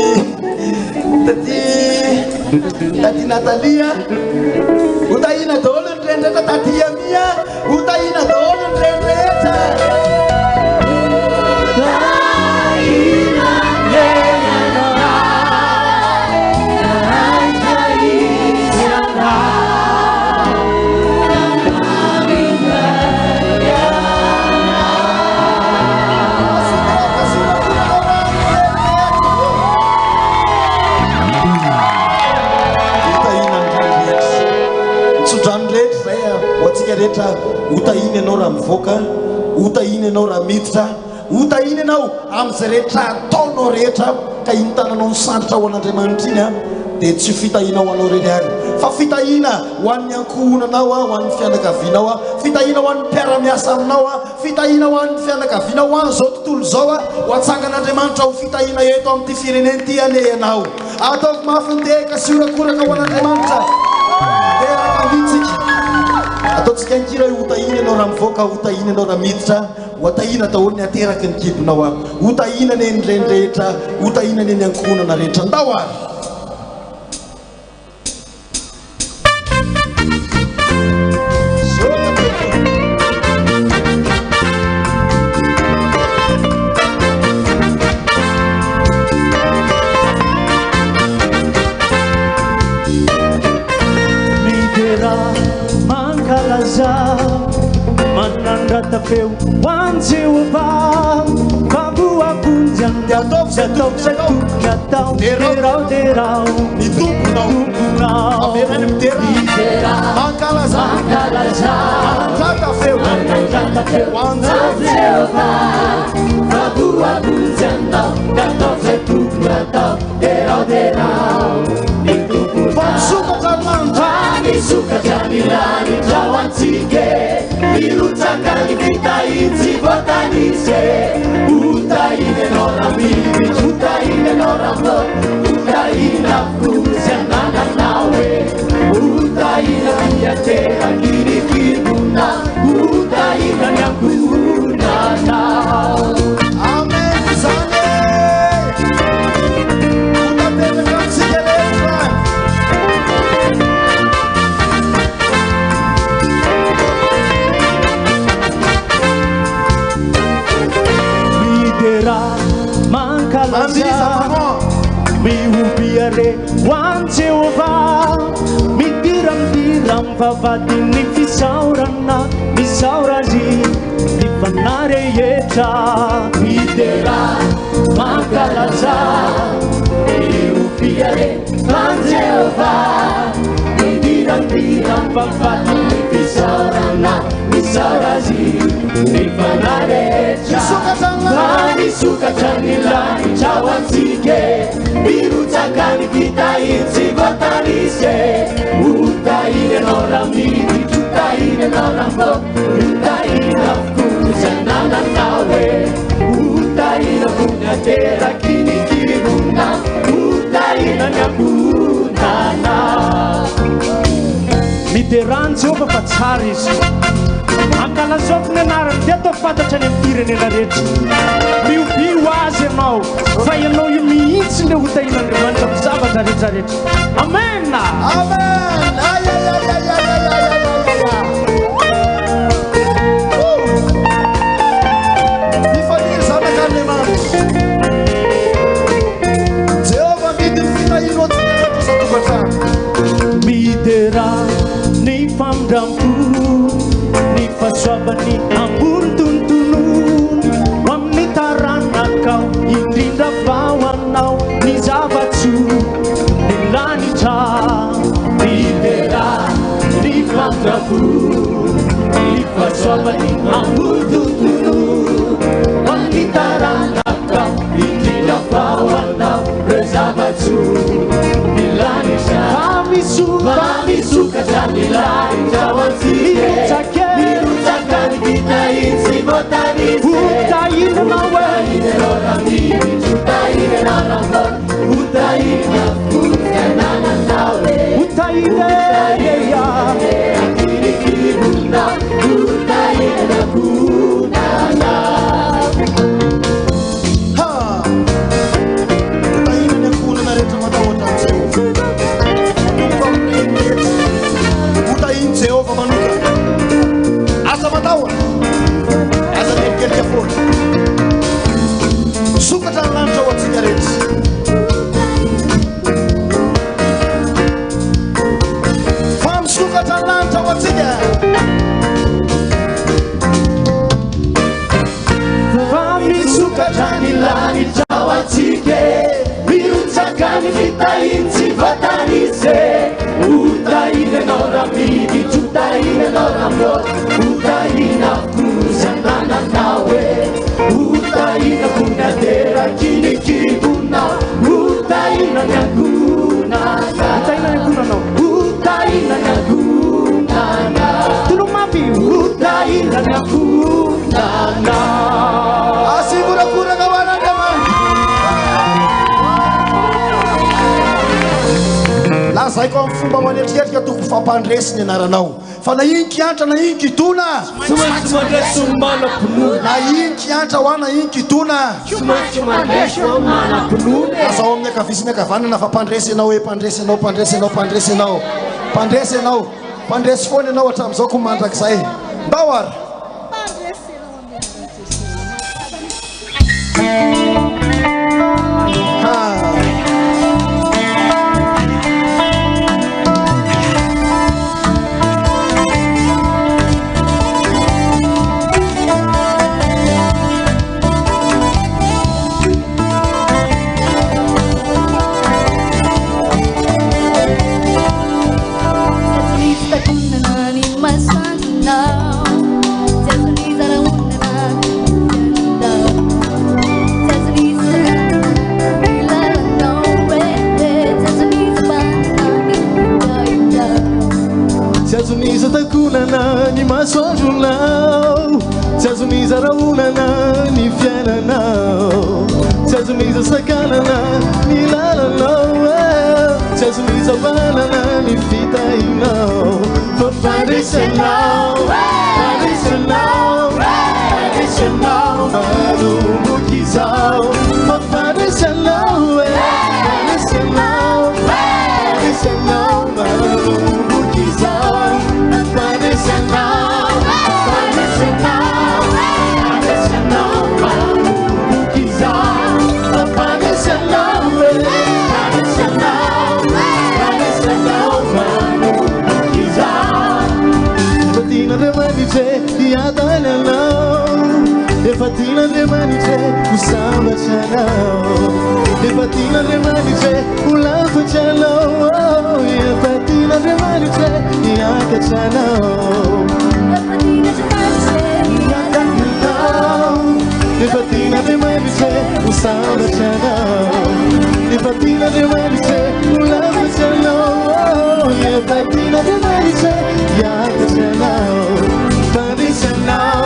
Natalia hotahina daholo ny reny rehetra tati Amia hotahina daholo ny reny rehetra. Rehetra hotahina ianao raha mivoaka, hotahina ianao raha miditra, hotahina ianao amin'izay rehetra ataonao rehetra ka iny tananao ny sandrotra ho an'Andriamanitra iny dia tsy fitahina ho anao rery any fa fitahina ho an'ny ankohonanao ho an'ny fianakavianao fitahina ho an'ny mpiara-miasa aminao fitahina ho an'ny fianakavianao ho an'izao tontolo izao ho atsangan'Andriamanitra ho fitahina eto amin'ity fireneny ity ane ianao ataoko mafindeka sy orakoraka ho an'Andriamanitra dia rakavitsika ataontsika ankira hoe hotahina ianao raha mivoaka, hotahina ianao raha miditra, hotahina daholo ny ateraky ny kibonao hotahina neny reny rehetra, hotahina neny ankohonana rehetra ndao ary. mandrata feo hoan Jehovah famoavonjany Dia ataovy zay zay tokony atao derao ny tomponao averany midera mankalaza mandrata feo hoan Jehovah famoavonjanao atao zay tokony atao derao fampisokatra lanitra misokatra ny lanitra ho antsika mirotsaka ny fitahitsy voatanise utainy anao ramivitry utainy anao rambo utaina fosy anananao utaina fiateraky ny fibona utaina ny ankonanao amen zany utateraka amitsika rehetra mankalaza miompiare hoan Jehovah midiramdira mivavadiny fisaorana misaorazy ifanarehetra midera mankalaza miompiare hoan Jehovah midiramdira mivavadiny fisaorana misaorazy ifanarehetra misokatra ny lanitra ho antsika mirotsaka ny fitahitsy voatanise utainy anao ramivitry utainy anao rambo utaina fosy anananao utaina vony ateraky ny kibona utaina ny ankonanao miderany Jehovah fa tsara izy ankalazako ny anarany dia atao fantatra any amin'ny firenena rehetra miobio azy ianao fa ianao io mihitsy le hotain'Andriamanitra amin'ny zavatra rehetrarehetra amen mifaniry zanak'Andriamanitra Jehova mity ny fitahiro antsika rehetra satokatrano midera ny famindrampo ny fahasoavany ambony tontonony ho amin'ny taranakao indrindra vahoanao ny zavatso ny lanitra midera ny famindrampo ny fahasoavany ambony tontonony ho amin'ny taranakao indrindra vahoanao ny zavatso ny lanitra misokatra ny lanitra ho antsika mirotsaka ny fitahitsy voatanise utaina anao ramivitry utaina anao rambo utaina fosy anananao utaina akiny kibona utaina ankonanao utaina ny ankonana rehetra matahotra amitseo utainy Jehova manokana asa matahotra asa kelikely foana sokatra ny lanitra ho antsika rehetra fa misokatra ny lanitra ho antsika fa misokatra ny lanitra ho antsika mirotsaka ny fitahitsy voatanise utaina anao ramivitry utaina anao rambo utaina fosy anananao utaina vony ateraky ny kibona utaina ny ankonanao utaina ny ankonanao tolomavy utaina ny ankonanao asivurakuraka lazaiko amin'ny fomba manetriketrika tokony fampandresiny anaranao fa na iny kiantra na iny kitona na iny kiantra ho na iny kitona azao amin'ny akavisiny akavanana fa mpandresy anao hoe mpandresy anao mpandresy anao mpandresy anao mpandresy anao mpandresy foana anao hatram'izao ko mandrak'izay ndao ary lalonao tsy azomiza raonana ny fiainanao tsy azomiza sakanana ny lalanao tsy azomiza banana ny fitahinao fa fandraisanao manomboky izao fa fandraisanao manomboky izao Fatina de manice, usamba chanao. Fatina de manice, ulamba chanao. Fatina de manice, yaka chanao. Fatina de manice, usamba chanao. Fatina de manice, ulamba chanao. Fatina de manice, yaka chanao. Chanao.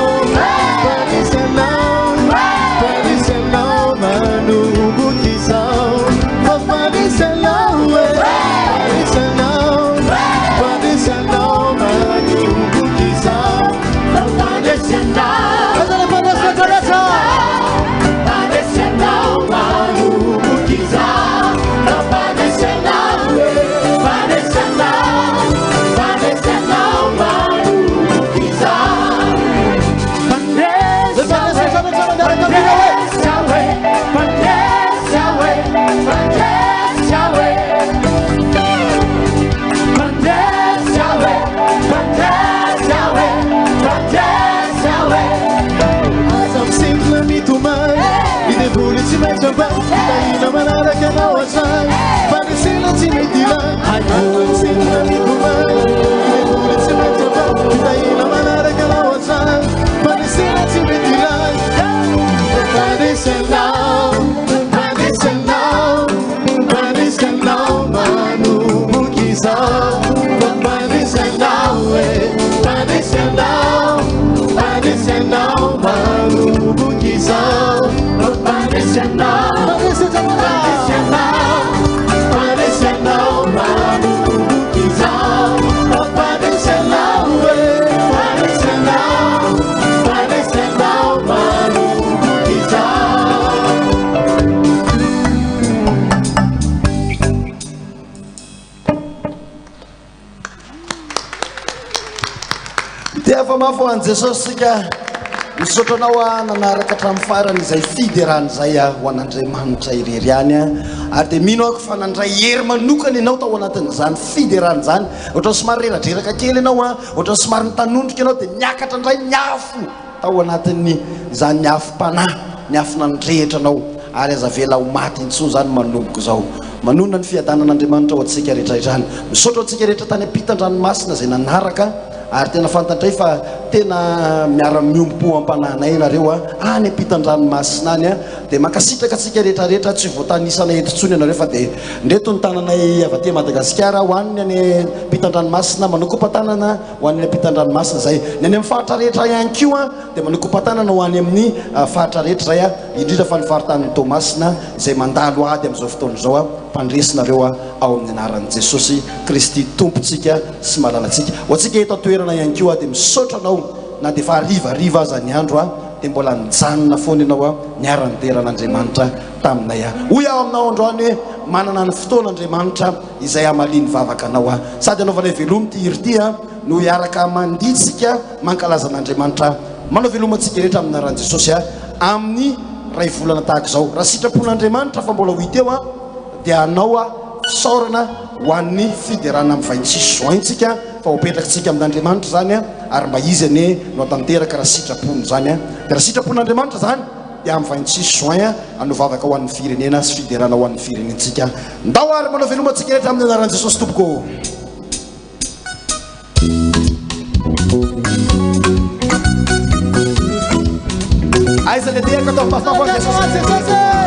Mafuan Jesús sika misotranao nanaraka hatramin'ny farany izay fiderana izay ho an'Andriamanitra irery ihany ary dia mino ako fa nandray hery manokana ianao tao anatin'izany fiderana izany ohatra somary reradreraka kely ianao ohatra somary nitanondrika ianao dia niakatra indray niafo tao anatin'ny izany niafom-panahy niafo nandrehitra anao ary aza vela ho maty intsoa zany manomboka izao manonona ny fiadanan'Andriamanitra ho antsika rehetrarehetra any misaotra ho antsika rehetra tany ampitan-dranomasina izay nanaraka ary tena fantantray fa tena miara-miompo ampananay nareo any ampitan-dranomasina any dia mankasitraka atsika rehetrarehetra tsy voatanisana etontsony ianareo fa dia ndreto ny tananay avy aty Madagasikara ho an'ny any ampitan-dranomasina manokom-patanana ho an'ny ampitan-dranomasina zay ny any amin'ny faritra rehetra ihany koa dia manokom-patanana ho any amin'ny faritra rehetra zay indrindra fa ny faritany Tomasina izay mandalo ady amin'izao fotoana izao mpandresinareo ao amin'ny anaran'i Jesosy Kristy tompontsika sy malalatsika ho antsika eto toerana ihany koa dia misaotra anao na dia fa rivariva aza ny andro dia mbola nijanona foana ianao niaran-deran'Andriamanitra taminay hoy aho aminao androany hoe manana ny fotoan'Andriamanitra izay amaliny vavaka anao sady anaovanay velomy ty iry ty no hiaraka manditsika mankalaza an'Andriamanitra manao velomy antsika rehetra amin'ny anaran'i Jesosy amin'ny ray volana tahaka izao raha sitrapon'Andriamanitra fa mbola ho hiteo dia anao fisaorana ho an'ny fiderana amin'ny 26 juin tsika fa hopetrakantsika amin'Andriamanitra zany ary mba izy ane no tanteraka raha sitrapony zany dia raha sitrapon'Andriamanitra zany dia amin'ny 26 juin anovavaka ho an'ny firenena sy fiderana ho an'ny firenentsika ndao ary manao veloma antsika rehetra amin'ny anaran'i Jesosy tompoko aiza le teraka atao mafafo Jesosy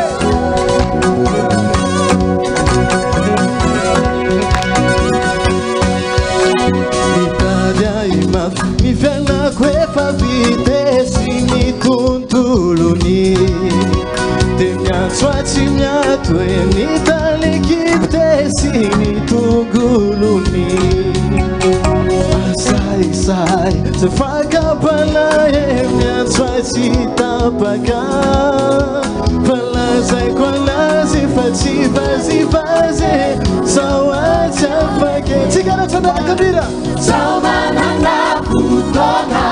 mi fianako efa miantsy tapaka palazay kwalazy fa tsy vazivazy sao atsy afake tsikaratsanarakabira sao manana fotoana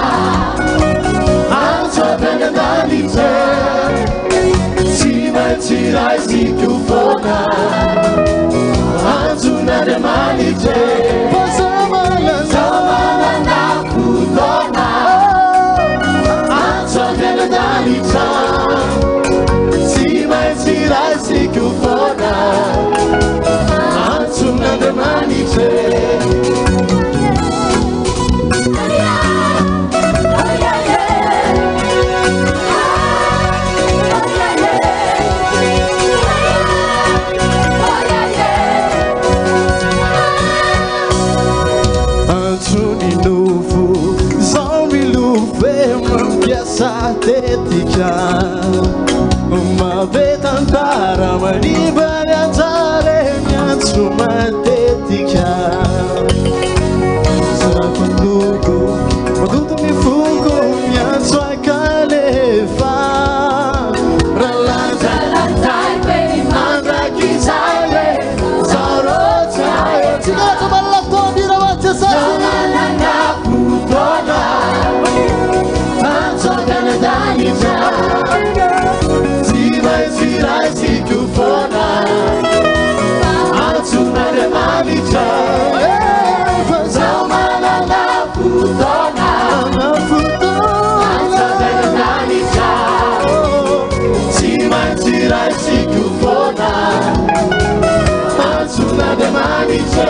antsoatanadalitse tsy maintsy raisiko fona antsonandriamanitse samanana fotoana antsoatanadalitsa tsy maintsy raisiko fona antsonandriamanitse Satetica mavetantara manibariantare miantso matetica sarafanduku maduto mifungo miantso akalefa ralanzalanzai pei mandrakizale sarozae tigata ballattoni ravazze samanana putona si maintsy raisiko fona antsonandriamanitra sao manana fotoana antsonandriamanitra si maintsy raisiko fona antsonandriamanitra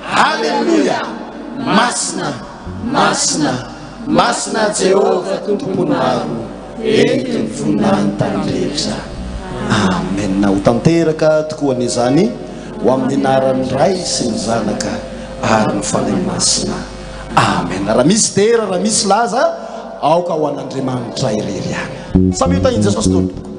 Haleluya masina Jehova tompony maro ety ny voninahiny tany rehetra amen. Na ho tanteraka tokoa an'izany ho amin'ny anaran'ny Ray sy ny Zanaka ary ny Fanahy Masina amen. Raha misy tera raha misy laza aoka ho an'Andriamanitra irery any samy io tahin Jesosy tompoko.